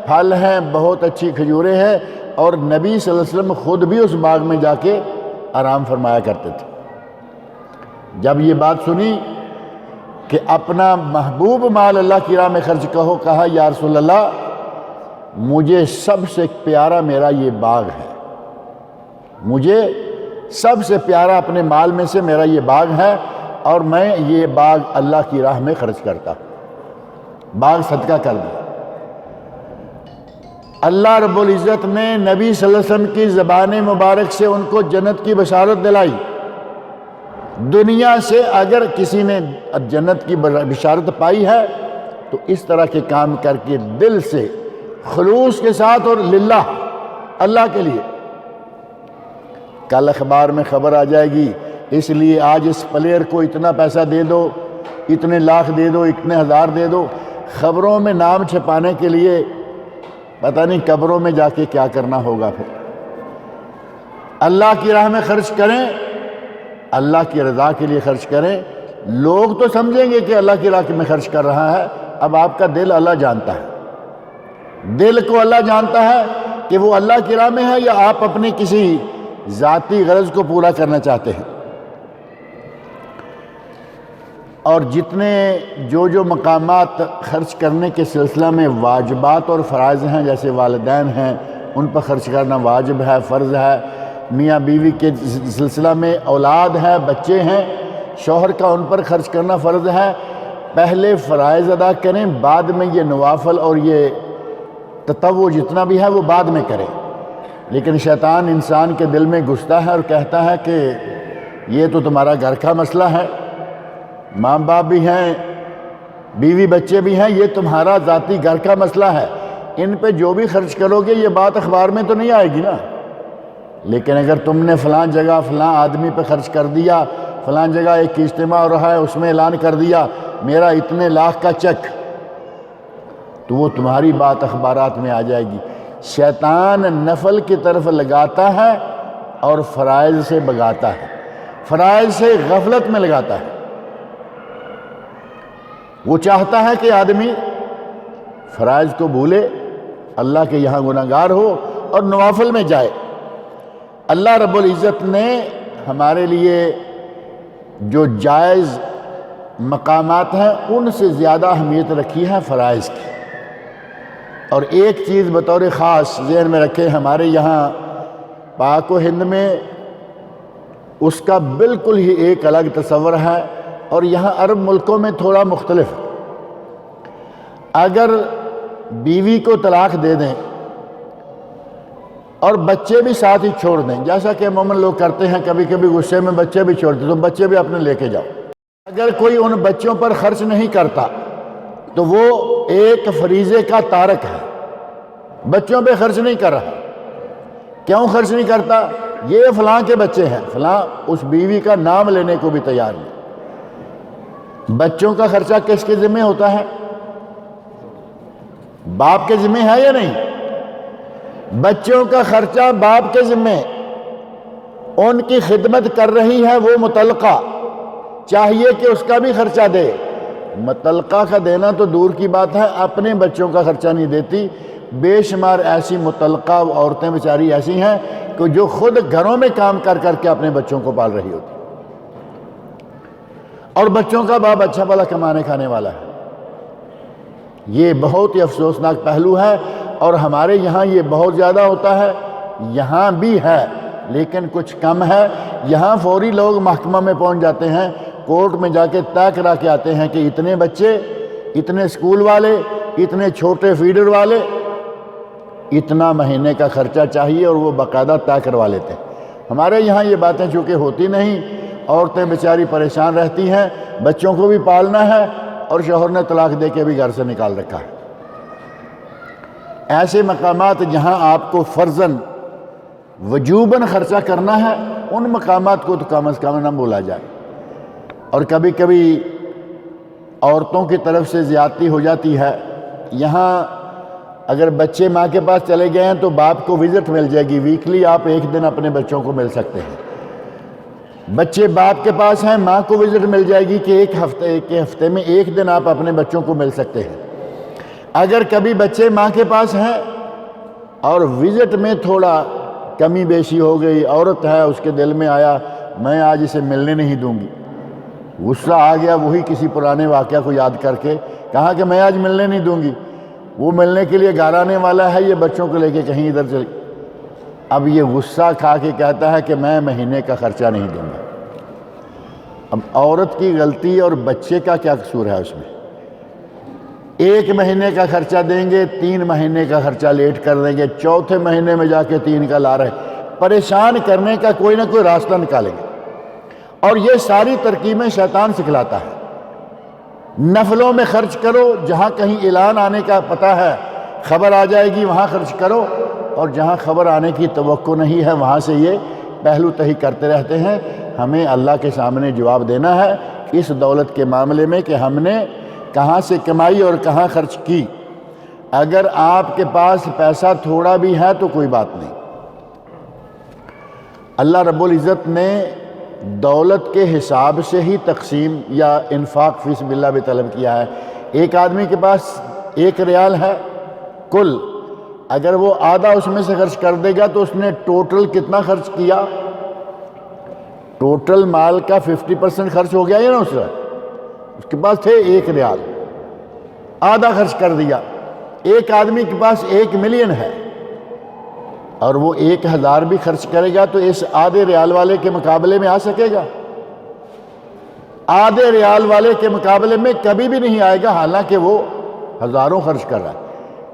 پھل ہیں، بہت اچھی کھجوریں ہیں، اور نبی صلی اللہ علیہ وسلم خود بھی اس باغ میں جا کے آرام فرمایا کرتے تھے۔ جب یہ بات سنی کہ اپنا محبوب مال اللہ کی راہ میں خرچ کہا یا رسول اللہ، مجھے سب سے پیارا میرا یہ باغ ہے، مجھے سب سے پیارا اپنے مال میں سے میرا یہ باغ ہے، اور میں یہ باغ اللہ کی راہ میں خرچ کرتا ہوں، باغ صدقہ کر دیا۔ اللہ رب العزت نے نبی صلی اللہ علیہ وسلم کی زبان مبارک سے ان کو جنت کی بشارت دلائی۔ دنیا سے اگر کسی نے جنت کی بشارت پائی ہے تو اس طرح کے کام کر کے دل سے خلوص کے ساتھ اور للہ، اللہ کے لیے کل اخبار میں خبر آ جائے گی، اس لیے آج اس پلیئر کو اتنا پیسہ دے دو، اتنے لاکھ دے دو، اتنے ہزار دے دو۔ خبروں میں نام چھپانے کے لیے پتہ نہیں قبروں میں جا کے کیا کرنا ہوگا۔ پھر اللہ کی راہ میں خرچ کریں، اللہ کی رضا کے لیے خرچ کریں۔ لوگ تو سمجھیں گے کہ اللہ کی راہ میں خرچ کر رہا ہے، اب آپ کا دل اللہ جانتا ہے، دل کو اللہ جانتا ہے کہ وہ اللہ کی راہ میں ہے یا آپ اپنی کسی ذاتی غرض کو پورا کرنا چاہتے ہیں۔ اور جتنے جو مقامات خرچ کرنے کے سلسلہ میں واجبات اور فرائض ہیں، جیسے والدین ہیں ان پر خرچ کرنا واجب ہے، فرض ہے، میاں بیوی کے سلسلہ میں اولاد ہے، بچے ہیں، شوہر کا ان پر خرچ کرنا فرض ہے۔ پہلے فرائض ادا کریں، بعد میں یہ نوافل اور یہ تطوع جتنا بھی ہے وہ بعد میں کریں۔ لیکن شیطان انسان کے دل میں گھستا ہے اور کہتا ہے کہ یہ تو تمہارا گھر کا مسئلہ ہے، ماں باپ بھی ہیں، بیوی بچے بھی ہیں، یہ تمہارا ذاتی گھر کا مسئلہ ہے، ان پہ جو بھی خرچ کرو گے یہ بات اخبار میں تو نہیں آئے گی نا۔ لیکن اگر تم نے فلاں جگہ فلاں آدمی پہ خرچ کر دیا، فلاں جگہ ایک اجتماع ہو رہا ہے اس میں اعلان کر دیا میرا اتنے لاکھ کا چیک، تو وہ تمہاری بات اخبارات میں آ جائے گی۔ شیطان نفل کی طرف لگاتا ہے اور فرائض سے بگاتا ہے، فرائض سے غفلت میں لگاتا ہے۔ وہ چاہتا ہے کہ آدمی فرائض کو بھولے، اللہ کے یہاں گناہگار ہو اور نوافل میں جائے۔ اللہ رب العزت نے ہمارے لیے جو جائز مقامات ہیں ان سے زیادہ اہمیت رکھی ہے فرائض کی۔ اور ایک چیز بطور خاص ذہن میں رکھیں، ہمارے یہاں پاک و ہند میں اس کا بالکل ہی ایک الگ تصور ہے، اور یہاں عرب ملکوں میں تھوڑا مختلف ہے۔ اگر بیوی کو طلاق دے دیں اور بچے بھی ساتھ ہی چھوڑ دیں، جیسا کہ عموماً لوگ کرتے ہیں، کبھی کبھی غصے میں بچے بھی چھوڑ دیں، تو بچے بھی اپنے لے کے جاؤ۔ اگر کوئی ان بچوں پر خرچ نہیں کرتا تو وہ ایک فریضے کا تارک ہے، بچوں پہ خرچ نہیں کر رہا۔ کیوں خرچ نہیں کرتا؟ یہ فلاں کے بچے ہیں، فلاں اس بیوی کا نام لینے کو بھی تیار نہیں۔ بچوں کا خرچہ کس کے ذمہ ہوتا ہے؟ باپ کے ذمہ ہے یا نہیں؟ بچوں کا خرچہ باپ کے ذمہ، ان کی خدمت کر رہی ہے وہ متعلقہ، چاہیے کہ اس کا بھی خرچہ دے۔ متعلقہ کا دینا تو دور کی بات ہے، اپنے بچوں کا خرچہ نہیں دیتی۔ بے شمار ایسی متعلقہ عورتیں بیچاری ایسی ہیں کہ جو خود گھروں میں کام کر کر کے اپنے بچوں کو پال رہی ہوتی، اور بچوں کا باپ اچھا بھلا کمانے کھانے والا ہے۔ یہ بہت ہی افسوسناک پہلو ہے، اور ہمارے یہاں یہ بہت زیادہ ہوتا ہے، یہاں بھی ہے لیکن کچھ کم ہے۔ یہاں فوری لوگ محکمہ میں پہنچ جاتے ہیں، کورٹ میں جا کے طے کرا کے آتے ہیں کہ اتنے بچے، اتنے سکول والے، اتنے چھوٹے فیڈر والے، اتنا مہینے کا خرچہ چاہیے، اور وہ باقاعدہ طے کروا لیتے ہیں۔ ہمارے یہاں یہ باتیں چونکہ ہوتی نہیں، عورتیں بیچاری پریشان رہتی ہیں، بچوں کو بھی پالنا ہے اور شوہر نے طلاق دے کے بھی گھر سے نکال رکھا ہے۔ ایسے مقامات جہاں آپ کو فرضاً وجوباً خرچہ کرنا ہے، ان مقامات کو تو کم از کم نہ بھولا جائے۔ اور کبھی کبھی عورتوں کی طرف سے زیادتی ہو جاتی ہے۔ یہاں اگر بچے ماں کے پاس چلے گئے ہیں تو باپ کو وزٹ مل جائے گی، ویکلی آپ ایک دن اپنے بچوں کو مل سکتے ہیں۔ بچے باپ کے پاس ہیں، ماں کو وزٹ مل جائے گی کہ ایک ہفتے میں ایک دن آپ اپنے بچوں کو مل سکتے ہیں۔ اگر کبھی بچے ماں کے پاس ہیں اور وزٹ میں تھوڑا کمی بیشی ہو گئی، عورت ہے اس کے دل میں آیا میں آج اسے ملنے نہیں دوں گی، غصہ آ گیا، وہی کسی پرانے واقعہ کو یاد کر کے کہا کہ میں آج ملنے نہیں دوں گی، وہ ملنے کے لیے گھر آنے والا ہے، یہ بچوں کو لے کے کہیں ادھر چل، اب یہ غصہ کھا کے کہتا ہے کہ میں مہینے کا خرچہ نہیں دوں گا۔ اب عورت کی غلطی اور بچے کا کیا قصور ہے اس میں؟ ایک مہینے کا خرچہ دیں گے، 3 مہینے کا خرچہ لیٹ کر دیں گے، چوتھے مہینے میں جا کے 3 کا لا رہے، پریشان کرنے کا کوئی نہ کوئی راستہ نکالیں گے۔ اور یہ ساری ترکیبیں شیطان سکھلاتا ہے۔ نفلوں میں خرچ کرو، جہاں کہیں اعلان آنے کا پتہ ہے، خبر آ جائے گی وہاں خرچ کرو، اور جہاں خبر آنے کی توقع نہیں ہے وہاں سے یہ پہلو تہی کرتے رہتے ہیں۔ ہمیں اللہ کے سامنے جواب دینا ہے اس دولت کے معاملے میں کہ ہم نے کہاں سے کمائی اور کہاں خرچ کی۔ اگر آپ کے پاس پیسہ تھوڑا بھی ہے تو کوئی بات نہیں، اللہ رب العزت نے دولت کے حساب سے ہی تقسیم یا انفاق فی سبیل اللہ بھی طلب کیا ہے۔ ایک آدمی کے پاس 1 ریال ہے کل، اگر وہ آدھا اس میں سے خرچ کر دے گا تو اس نے ٹوٹل کتنا خرچ کیا؟ ٹوٹل مال کا 50% خرچ ہو گیا یا نا اس کے پاس تھے 1 ریال، آدھا خرچ کر دیا۔ ایک آدمی کے پاس 1 ملین ہے اور وہ 1000 بھی خرچ کرے گا تو اس آدھے ریال والے کے مقابلے میں آ سکے گا؟ آدھے ریال والے کے مقابلے میں کبھی بھی نہیں آئے گا، حالانکہ وہ ہزاروں خرچ کر رہا ہے،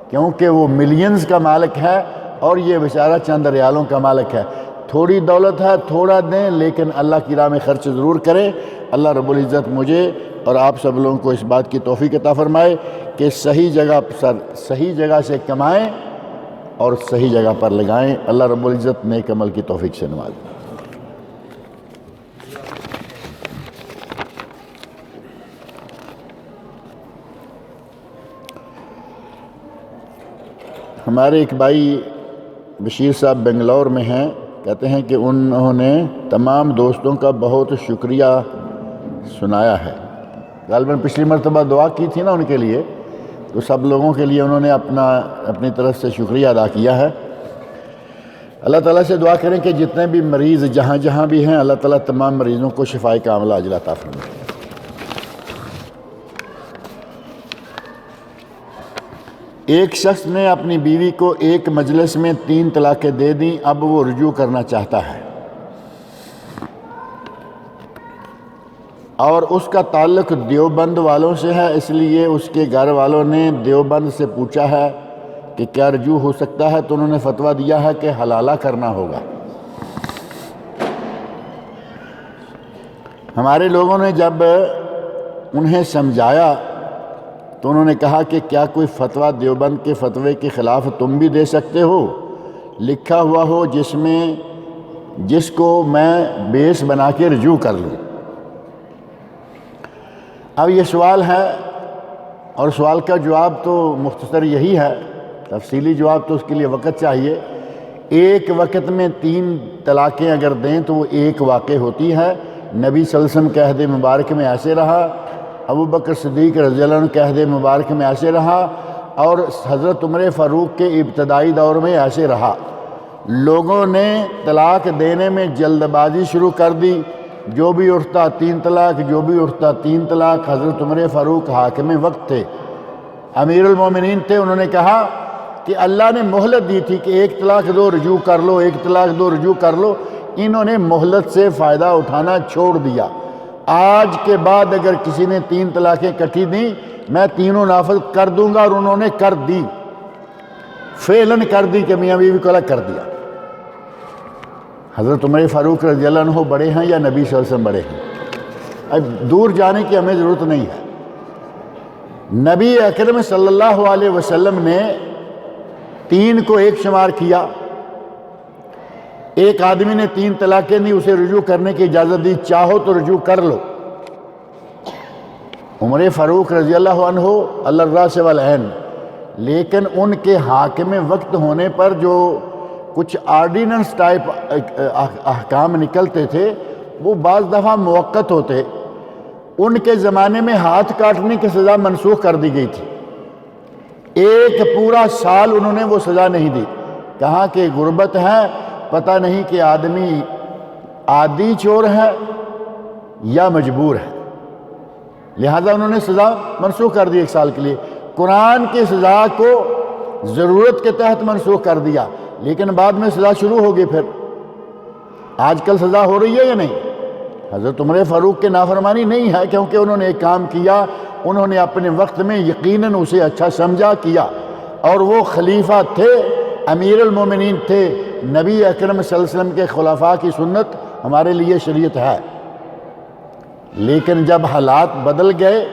کیونکہ وہ ملینز کا مالک ہے اور یہ بیچارہ چند ریالوں کا مالک ہے۔ تھوڑی دولت ہے، تھوڑا دیں، لیکن اللہ کی راہ میں خرچ ضرور کریں۔ اللہ رب العزت مجھے اور آپ سب لوگوں کو اس بات کی توفیق عطا فرمائے کہ صحیح جگہ سے کمائیں اور صحیح جگہ پر لگائیں۔ اللہ رب العزت نیک عمل کی توفیق سے نوازیں۔ ہمارے ایک بھائی بشیر صاحب بنگلور میں ہیں، کہتے ہیں کہ انہوں نے تمام دوستوں کا بہت شکریہ سنایا ہے۔ غالباً پچھلی مرتبہ دعا کی تھی نا ان کے لیے، تو سب لوگوں کے لیے انہوں نے اپنی طرف سے شکریہ ادا کیا ہے۔ اللہ تعالیٰ سے دعا کریں کہ جتنے بھی مریض جہاں جہاں بھی ہیں، اللہ تعالیٰ تمام مریضوں کو شفائے کاملہ عاجلہ عطا فرمائے۔ ایک شخص نے اپنی بیوی کو ایک مجلس میں 3 طلاقیں دے دیں، اب وہ رجوع کرنا چاہتا ہے اور اس کا تعلق دیوبند والوں سے ہے، اس لیے اس کے گھر والوں نے دیوبند سے پوچھا ہے کہ کیا رجوع ہو سکتا ہے، تو انہوں نے فتویٰ دیا ہے کہ حلالہ کرنا ہوگا۔ ہمارے لوگوں نے جب انہیں سمجھایا تو انہوں نے کہا کہ کیا کوئی فتویٰ دیوبند کے فتوے کے خلاف تم بھی دے سکتے ہو، لکھا ہوا ہو جس کو میں بیس بنا کے رجوع کر لوں۔ اب یہ سوال ہے اور سوال کا جواب تو مختصر یہی ہے، تفصیلی جواب تو اس کے لیے وقت چاہیے۔ ایک وقت میں 3 طلاقیں اگر دیں تو وہ ایک واقع ہوتی ہے۔ نبی صلی اللہ علیہ وسلم کے عہد مبارک میں ایسے رہا، ابو بکر صدیق رضی اللہ عنہ کے عہد مبارک میں ایسے رہا، اور حضرت عمر فاروق کے ابتدائی دور میں ایسے رہا۔ لوگوں نے طلاق دینے میں جلد بازی شروع کر دی، جو بھی اٹھتا 3 طلاق، جو بھی اٹھتا 3 طلاق۔ حضرت عمر فاروق حاکم وقت تھے، امیر المومنین تھے، انہوں نے کہا کہ اللہ نے مہلت دی تھی کہ 1 طلاق دو رجوع کر لو، 1 طلاق دو رجوع کر لو۔ انہوں نے مہلت سے فائدہ اٹھانا چھوڑ دیا۔ آج کے بعد اگر کسی نے 3 طلاقیں اکٹھی دیں، میں تینوں نافذ کر دوں گا، اور انہوں نے کر دی، فعلاً کر دی کہ میاں بیوی کو الگ کر دیا۔ حضرت عمر فاروق رضی اللہ عنہ بڑے ہیں یا نبی صلی اللہ علیہ وسلم بڑے ہیں؟ اب دور جانے کی ہمیں ضرورت نہیں ہے۔ نبی اکرم صلی اللہ علیہ وسلم نے 3 کو ایک شمار کیا۔ ایک آدمی نے 3 طلاقیں دی، اسے رجوع کرنے کی اجازت دی، چاہو تو رجوع کر لو۔ عمر فاروق رضی اللہ عنہ علی الراس والعین، لیکن ان کے حاکم وقت ہونے پر جو کچھ آرڈیننس ٹائپ احکام نکلتے تھے وہ بعض دفعہ موقت ہوتے۔ ان کے زمانے میں ہاتھ کاٹنے کی سزا منسوخ کر دی گئی تھی، 1 پورا سال انہوں نے وہ سزا نہیں دی۔ کہا کہ غربت ہے، پتہ نہیں کہ آدمی عادی چور ہے یا مجبور ہے، لہذا انہوں نے سزا منسوخ کر دی 1 سال کے لیے۔ قرآن کی سزا کو ضرورت کے تحت منسوخ کر دیا، لیکن بعد میں سزا شروع ہوگی۔ پھر آج کل سزا ہو رہی ہے یا نہیں؟ حضرت عمر فاروق کے نافرمانی نہیں ہے، کیونکہ انہوں نے ایک کام کیا، انہوں نے اپنے وقت میں یقیناً اسے اچھا سمجھا کیا، اور وہ خلیفہ تھے، امیر المومنین تھے۔ نبی اکرم صلی اللہ علیہ وسلم کے خلفاء کی سنت ہمارے لیے شریعت ہے، لیکن جب حالات بدل گئے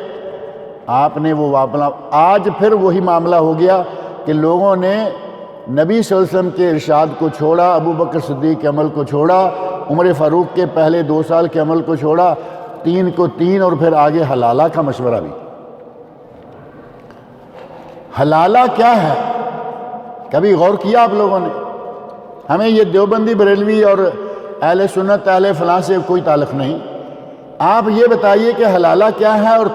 آپ نے وہ معاملہ، آج پھر وہی معاملہ ہو گیا کہ لوگوں نے نبی صلی اللہ علیہ وسلم کے ارشاد کو چھوڑا، ابو بکر صدیق کے عمل کو چھوڑا، عمر فاروق کے پہلے 2 سال کے عمل کو چھوڑا، 3 کو 3 اور پھر آگے حلالہ کا مشورہ بھی۔ حلالہ کیا ہے؟ کبھی غور کیا آپ لوگوں نے؟ ہمیں یہ دیوبندی بریلوی اور اہل سنت اہل فلاں سے کوئی تعلق نہیں، آپ یہ بتائیے کہ حلالہ کیا ہے اور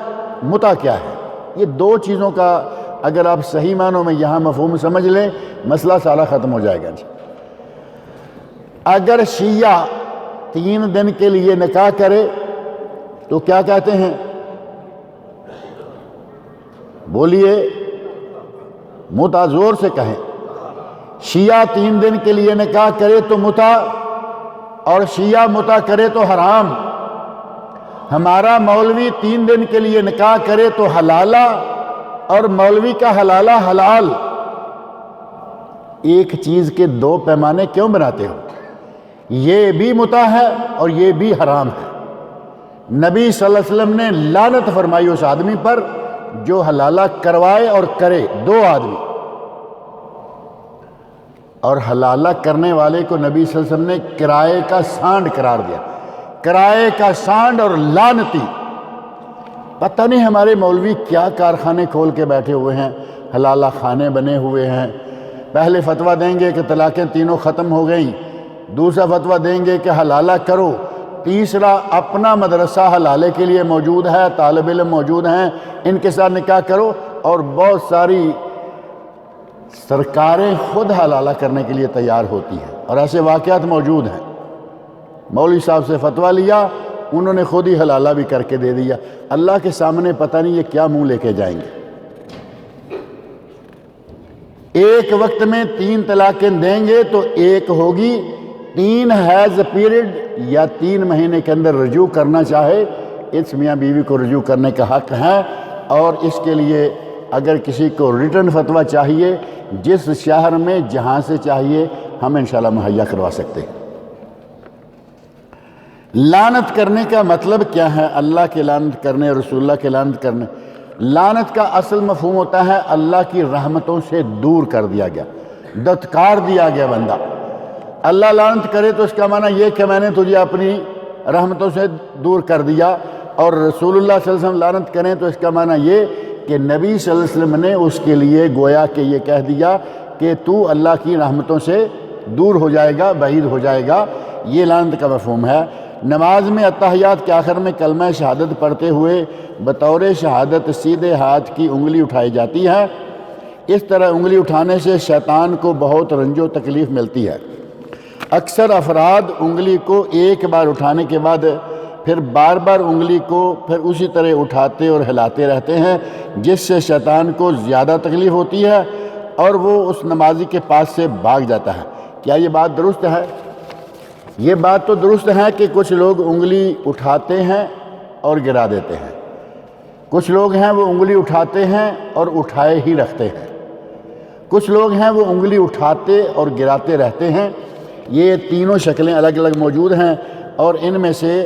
متع کیا ہے؟ یہ 2 چیزوں کا اگر آپ صحیح معنوں میں یہاں مفہوم سمجھ لیں، مسئلہ سارا ختم ہو جائے گا جی۔ اگر شیعہ 3 دن کے لیے نکاح کرے تو کیا کہتے ہیں؟ بولیے، متع زور سے کہیں۔ شیعہ 3 دن کے لیے نکاح کرے تو متع، اور شیعہ متع کرے تو حرام۔ ہمارا مولوی 3 دن کے لیے نکاح کرے تو حلالہ، اور مولوی کا حلالہ حلال۔ ایک چیز کے 2 پیمانے کیوں بناتے ہو؟ یہ بھی متع ہے اور یہ بھی حرام ہے۔ نبی صلی اللہ علیہ وسلم نے لعنت فرمائی اس آدمی پر جو حلالہ کروائے اور کرے، 2 آدمی۔ اور حلالہ کرنے والے کو نبی صلی اللہ علیہ وسلم نے کرائے کا سانڈ قرار دیا، کرائے کا سانڈ اور لعنتی۔ پتہ نہیں ہمارے مولوی کیا کارخانے کھول کے بیٹھے ہوئے ہیں، حلالہ خانے بنے ہوئے ہیں۔ پہلے فتویٰ دیں گے کہ طلاقیں تینوں ختم ہو گئیں، دوسرا فتویٰ دیں گے کہ حلالہ کرو، تیسرا اپنا مدرسہ حلالے کے لیے موجود ہے، طالب علم موجود ہیں، ان کے ساتھ نکاح کرو، اور بہت ساری سرکاریں خود حلالہ کرنے کے لیے تیار ہوتی ہیں، اور ایسے واقعات موجود ہیں۔ مولوی صاحب سے فتویٰ لیا، انہوں نے خود ہی حلالہ بھی کر کے دے دیا۔ اللہ کے سامنے پتہ نہیں یہ کیا منہ لے کے جائیں گے۔ ایک وقت میں 3 طلاقیں دیں گے تو ایک ہوگی، 3 حیض پیریڈ یا 3 مہینے کے اندر رجوع کرنا چاہے، اس میاں بیوی کو رجوع کرنے کا حق ہے، اور اس کے لیے اگر کسی کو ریٹن فتویٰ چاہیے جس شہر میں جہاں سے چاہیے ہم انشاءاللہ مہیا کروا سکتے ہیں۔ لعنت کرنے کا مطلب کیا ہے؟ اللہ کے لعنت کرنے، رسول اللہ کے لعنت کرنے۔ لعنت کا اصل مفہوم ہوتا ہے اللہ کی رحمتوں سے دور کر دیا گیا، دتکار دیا گیا بندہ۔ اللہ لعنت کرے تو اس کا معنی یہ کہ میں نے تجھے اپنی رحمتوں سے دور کر دیا، اور رسول اللہ صلی اللہ علیہ وسلم لعنت کریں تو اس کا معنی یہ کہ نبی صلی اللہ علیہ وسلم نے اس کے لیے گویا کہ یہ کہہ دیا کہ تو اللہ کی رحمتوں سے دور ہو جائے گا، بعید ہو جائے گا۔ یہ لعنت کا مفہوم ہے۔ نماز میں اتحیات کے آخر میں کلمہ شہادت پڑھتے ہوئے بطور شہادت سیدھے ہاتھ کی انگلی اٹھائی جاتی ہے۔ اس طرح انگلی اٹھانے سے شیطان کو بہت رنج و تکلیف ملتی ہے۔ اکثر افراد انگلی کو ایک بار اٹھانے کے بعد پھر بار بار انگلی کو پھر اسی طرح اٹھاتے اور ہلاتے رہتے ہیں، جس سے شیطان کو زیادہ تکلیف ہوتی ہے اور وہ اس نمازی کے پاس سے بھاگ جاتا ہے۔ کیا یہ بات درست ہے؟ یہ بات تو درست ہے کہ کچھ لوگ انگلی اٹھاتے ہیں اور گرا دیتے ہیں، کچھ لوگ ہیں وہ انگلی اٹھاتے ہیں اور اٹھائے ہی رکھتے ہیں، کچھ لوگ ہیں وہ انگلی اٹھاتے اور گراتے رہتے ہیں۔ یہ تینوں شکلیں الگ الگ موجود ہیں، اور ان میں سے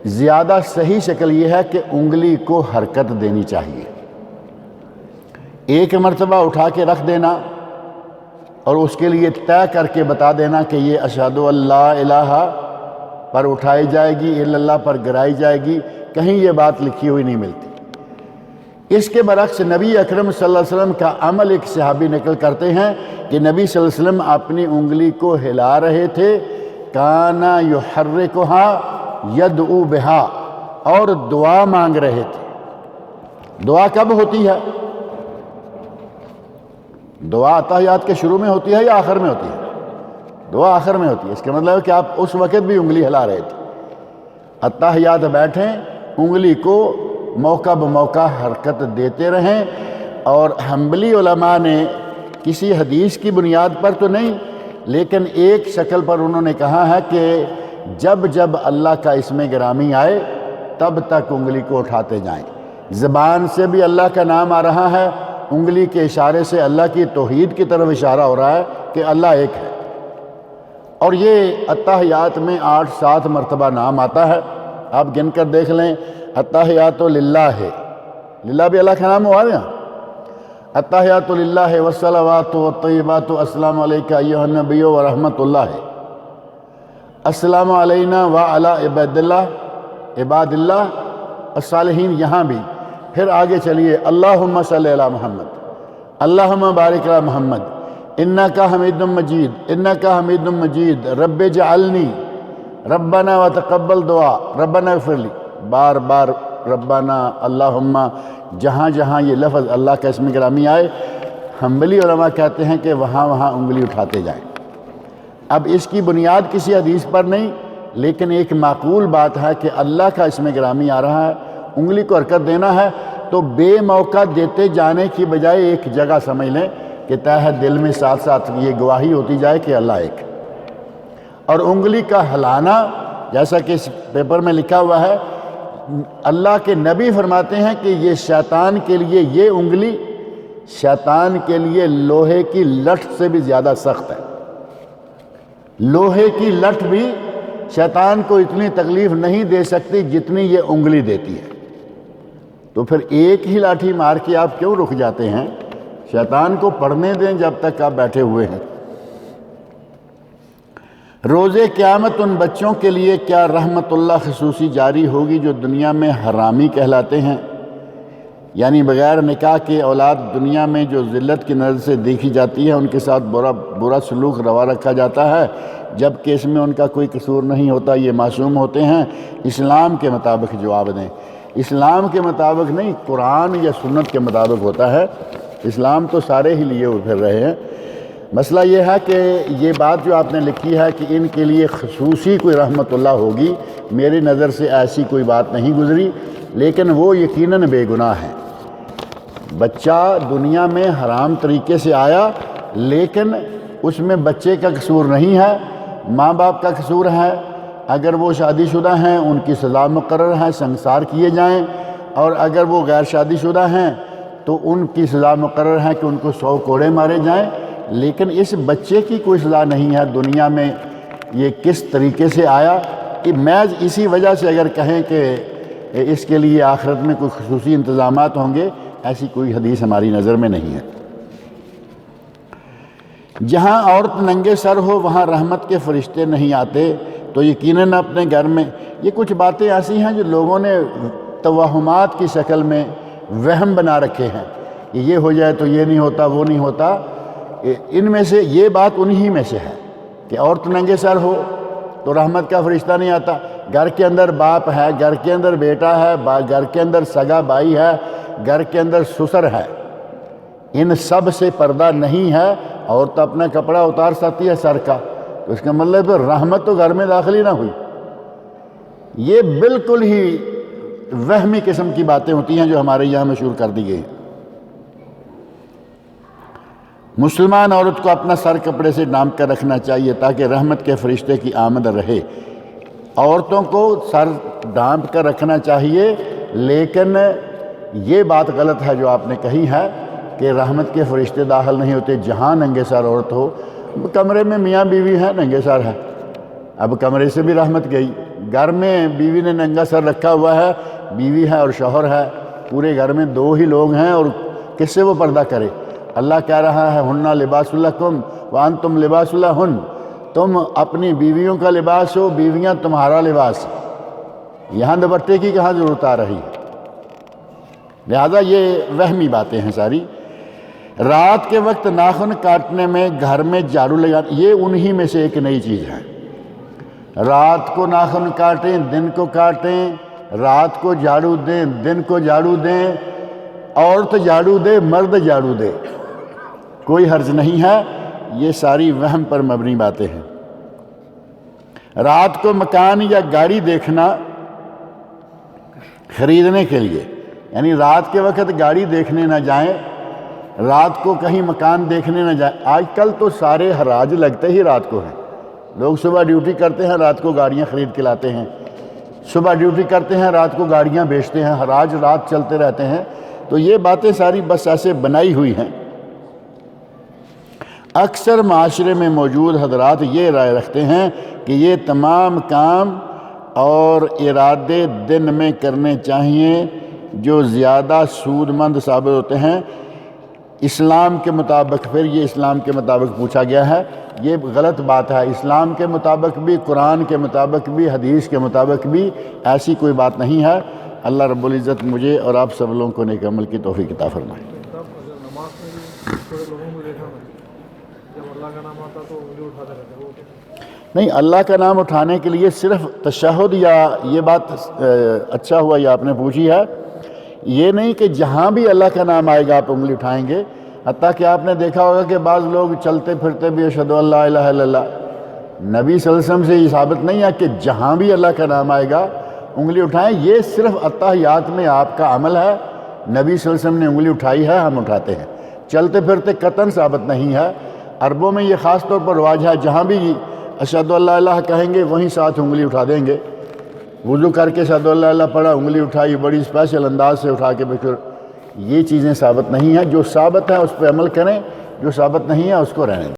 زیادہ صحیح شکل یہ ہے کہ انگلی کو حرکت دینی چاہیے۔ ایک مرتبہ اٹھا کے رکھ دینا اور اس کے لیے طے کر کے بتا دینا کہ یہ اشہد اللہ الہ پر اٹھائی جائے گی، الا اللہ پر گرائی جائے گی، کہیں یہ بات لکھی ہوئی نہیں ملتی۔ اس کے برعکس نبی اکرم صلی اللہ علیہ وسلم کا عمل ایک صحابی نقل کرتے ہیں کہ نبی صلی اللہ علیہ وسلم اپنی انگلی کو ہلا رہے تھے، کانا یحرکھا یدعو بہا، اور دعا مانگ رہے تھے۔ دعا کب ہوتی ہے؟ دعا اتحیات کے شروع میں ہوتی ہے یا آخر میں ہوتی ہے؟ دعا آخر میں ہوتی ہے۔ اس کا مطلب ہے کہ آپ اس وقت بھی انگلی ہلا رہے تھے۔ اتحیات بیٹھیں، انگلی کو موقع بموقع حرکت دیتے رہیں، اور حنبلی علماء نے کسی حدیث کی بنیاد پر تو نہیں لیکن ایک شکل پر انہوں نے کہا ہے کہ جب جب اللہ کا اسم گرامی آئے تب تک انگلی کو اٹھاتے جائیں۔ زبان سے بھی اللہ کا نام آ رہا ہے، انگلی کے اشارے سے اللہ کی توحید کی طرف اشارہ ہو رہا ہے کہ اللہ ایک ہے، اور یہ اتحیات میں 8-7 مرتبہ نام آتا ہے۔ آپ گن کر دیکھ لیں، اتحیات للہ ہے، للہ بھی اللہ کا نام ہوا نا، التحیات للہ والصلوات والطیبات السلام علیکہ ایھا النبی ورحمۃ اللہ، السلام علینا وعلی عباد اللہ الصالحین، یہاں بھی پھر آگے چلیے اللہم صلی علی محمد، اللہم بارک علی محمد، انکا حمید مجید، انکا حمید مجید، رب اجعلنی، ربنا وتقبل دعا، ربنا اغفر لی، بار بار ربنا اللہم، جہاں جہاں یہ لفظ اللہ کا اسم گرامی آئے حنبلی علماء کہتے ہیں کہ وہاں وہاں انگلی اٹھاتے جائیں۔ اب اس کی بنیاد کسی حدیث پر نہیں، لیکن ایک معقول بات ہے کہ اللہ کا اسم گرامی آ رہا ہے، انگلی کو حرکت دینا ہے تو بے موقع دیتے جانے کی بجائے ایک جگہ سمجھ لیں کہ تہہ دل میں ساتھ ساتھ یہ گواہی ہوتی جائے کہ اللہ ایک۔ اور انگلی کا ہلانا جیسا کہ اس پیپر میں لکھا ہوا ہے، اللہ کے نبی فرماتے ہیں کہ یہ شیطان کے لیے، یہ انگلی شیطان کے لیے لوہے کی لٹھ سے بھی زیادہ سخت ہے۔ لوہے کی لٹھ بھی شیطان کو اتنی تکلیف نہیں دے سکتی جتنی یہ انگلی دیتی ہے، تو پھر ایک ہی لاٹھی مار کے آپ کیوں رک جاتے ہیں؟ شیطان کو پڑھنے دیں جب تک آپ بیٹھے ہوئے ہیں۔ روز قیامت ان بچوں کے لیے کیا رحمت اللہ خصوصی جاری ہوگی جو دنیا میں حرامی کہلاتے ہیں، یعنی بغیر نکاح کے اولاد دنیا میں جو ذلت کی نظر سے دیکھی جاتی ہے، ان کے ساتھ برا سلوک روا رکھا جاتا ہے، جبکہ اس میں ان کا کوئی قصور نہیں ہوتا، یہ معصوم ہوتے ہیں۔ اسلام کے مطابق جواب دیں، اسلام کے مطابق نہیں، قرآن یا سنت کے مطابق ہوتا ہے۔ اسلام تو سارے ہی لیے پھر رہے ہیں۔ مسئلہ یہ ہے کہ یہ بات جو آپ نے لکھی ہے کہ ان کے لیے خصوصی کوئی رحمت اللہ ہوگی، میری نظر سے ایسی کوئی بات نہیں گزری، لیکن وہ یقیناً بے گناہ ہیں۔ بچہ دنیا میں حرام طریقے سے آیا، لیکن اس میں بچے کا قصور نہیں ہے، ماں باپ کا قصور ہے۔ اگر وہ شادی شدہ ہیں ان کی سزا مقرر ہے، سنگسار کیے جائیں، اور اگر وہ غیر شادی شدہ ہیں تو ان کی سزا مقرر ہے کہ ان کو 100 کوڑے مارے جائیں، لیکن اس بچے کی کوئی سزا نہیں ہے دنیا میں یہ کس طریقے سے آیا، کہ محض اسی وجہ سے اگر کہیں کہ اس کے لیے آخرت میں کوئی خصوصی انتظامات ہوں گے، ایسی کوئی حدیث ہماری نظر میں نہیں ہے۔ جہاں عورت ننگے سر ہو وہاں رحمت کے فرشتے نہیں آتے، تو یقیناً اپنے گھر میں یہ کچھ باتیں ایسی ہیں جو لوگوں نے توہمات کی شکل میں وہم بنا رکھے ہیں کہ یہ ہو جائے تو یہ نہیں ہوتا، وہ نہیں ہوتا۔ ان میں سے یہ بات انہی میں سے ہے کہ عورت ننگے سر ہو تو رحمت کا فرشتہ نہیں آتا۔ گھر کے اندر باپ ہے، گھر کے اندر بیٹا ہے، گھر کے اندر سگا بھائی ہے، گھر کے اندر سسر ہے، ان سب سے پردہ نہیں ہے، عورت اپنا کپڑا اتار سکتی ہے سر کا، تو اس کا مطلب رحمت تو گھر میں داخل ہی نہ ہوئی۔ یہ بالکل ہی وہمی قسم کی باتیں ہوتی ہیں جو ہمارے یہاں مشہور کر دی گئی ہیں۔ مسلمان عورت کو اپنا سر کپڑے سے ڈھانپ کر رکھنا چاہیے تاکہ رحمت کے فرشتے کی آمد رہے۔ عورتوں کو سر ڈھانپ کر رکھنا چاہیے، لیکن یہ بات غلط ہے جو آپ نے کہی ہے کہ رحمت کے فرشتے داخل نہیں ہوتے جہاں ننگے سر عورت ہو۔ کمرے میں میاں بیوی ہے، ننگے سر ہے، اب کمرے سے بھی رحمت گئی۔ گھر میں بیوی نے ننگا سر رکھا ہوا ہے، بیوی ہے اور شوہر ہے، پورے گھر میں 2 ہی لوگ ہیں، اور کس سے وہ پردہ کرے؟ اللہ کہہ رہا ہے ہننا لباس لکم وانتم لباس لہن، تم اپنی بیویوں کا لباس ہو، بیویاں تمہارا لباس۔ یہاں دوپٹے کی کہاں ضرورت آ رہی ہے؟ لہذا یہ وہمی باتیں ہیں ساری۔ رات کے وقت ناخن کاٹنے میں، گھر میں جھاڑو لگانا، یہ انہی میں سے ایک نئی چیز ہے۔ رات کو ناخن کاٹیں، دن کو کاٹیں، رات کو جھاڑو دیں، دن کو جھاڑو دیں، عورت جھاڑو دے، مرد جھاڑو دے، کوئی حرج نہیں ہے۔ یہ ساری وہم پر مبنی باتیں ہیں۔ رات کو مکان یا گاڑی دیکھنا خریدنے کے لیے، یعنی رات کے وقت گاڑی دیکھنے نہ جائیں، رات کو کہیں مکان دیکھنے نہ جائیں۔ آج کل تو سارے حراج لگتے ہی رات کو ہیں، لوگ صبح ڈیوٹی کرتے ہیں، رات کو گاڑیاں خرید کے لاتے ہیں، صبح ڈیوٹی کرتے ہیں، رات کو گاڑیاں بیچتے ہیں، حراج رات چلتے رہتے ہیں۔ تو یہ باتیں ساری بس ایسے بنائی ہوئی ہیں۔ اکثر معاشرے میں موجود حضرات یہ رائے رکھتے ہیں کہ یہ تمام کام اور ارادے دن میں کرنے چاہیے جو زیادہ سود مند ثابت ہوتے ہیں۔ اسلام کے مطابق، پھر یہ اسلام کے مطابق پوچھا گیا ہے، یہ غلط بات ہے۔ اسلام کے مطابق بھی، قرآن کے مطابق بھی، حدیث کے مطابق بھی ایسی کوئی بات نہیں ہے۔ اللہ رب العزت مجھے اور آپ سب لوگوں کو نیک عمل کی توفیق عطا فرمائے۔ نماز میں بھی تھوڑے لوگوں کو دیکھا میں، جب اللہ کا نام آتا تو انگلی اٹھاتے رہتے وہ نہیں، اللہ کا نام اٹھانے کے لیے صرف تشہد، یا یہ بات اچھا ہوا یہ آپ نے پوچھی ہے، یہ نہیں کہ جہاں بھی اللہ کا نام آئے گا آپ انگلی اٹھائیں گے۔ حتیٰ کہ آپ نے دیکھا ہوگا کہ بعض لوگ چلتے پھرتے بھی اشہد ان لا الہ الا اللہ، نبی صلی اللہ علیہ وسلم سے یہ ثابت نہیں ہے کہ جہاں بھی اللہ کا نام آئے گا انگلی اٹھائیں۔ یہ صرف اتحیات میں آپ کا عمل ہے، نبی صلی اللہ علیہ وسلم نے انگلی اٹھائی ہے، ہم اٹھاتے ہیں۔ چلتے پھرتے قطعاً ثابت نہیں ہے۔ عربوں میں یہ خاص طور پر رواج ہے، جہاں بھی اشہد ان لا الہ کہیں گے وہیں ساتھ انگلی اٹھا دیں گے۔ وضو کر کے اشہد ان لا الہ پڑھا، انگلی اٹھائی، بڑی اسپیشل انداز سے اٹھا کے پھر یہ چیزیں ثابت نہیں ہیں۔ جو ثابت ہے اس پہ عمل کریں، جو ثابت نہیں ہے اس کو رہنے دیں۔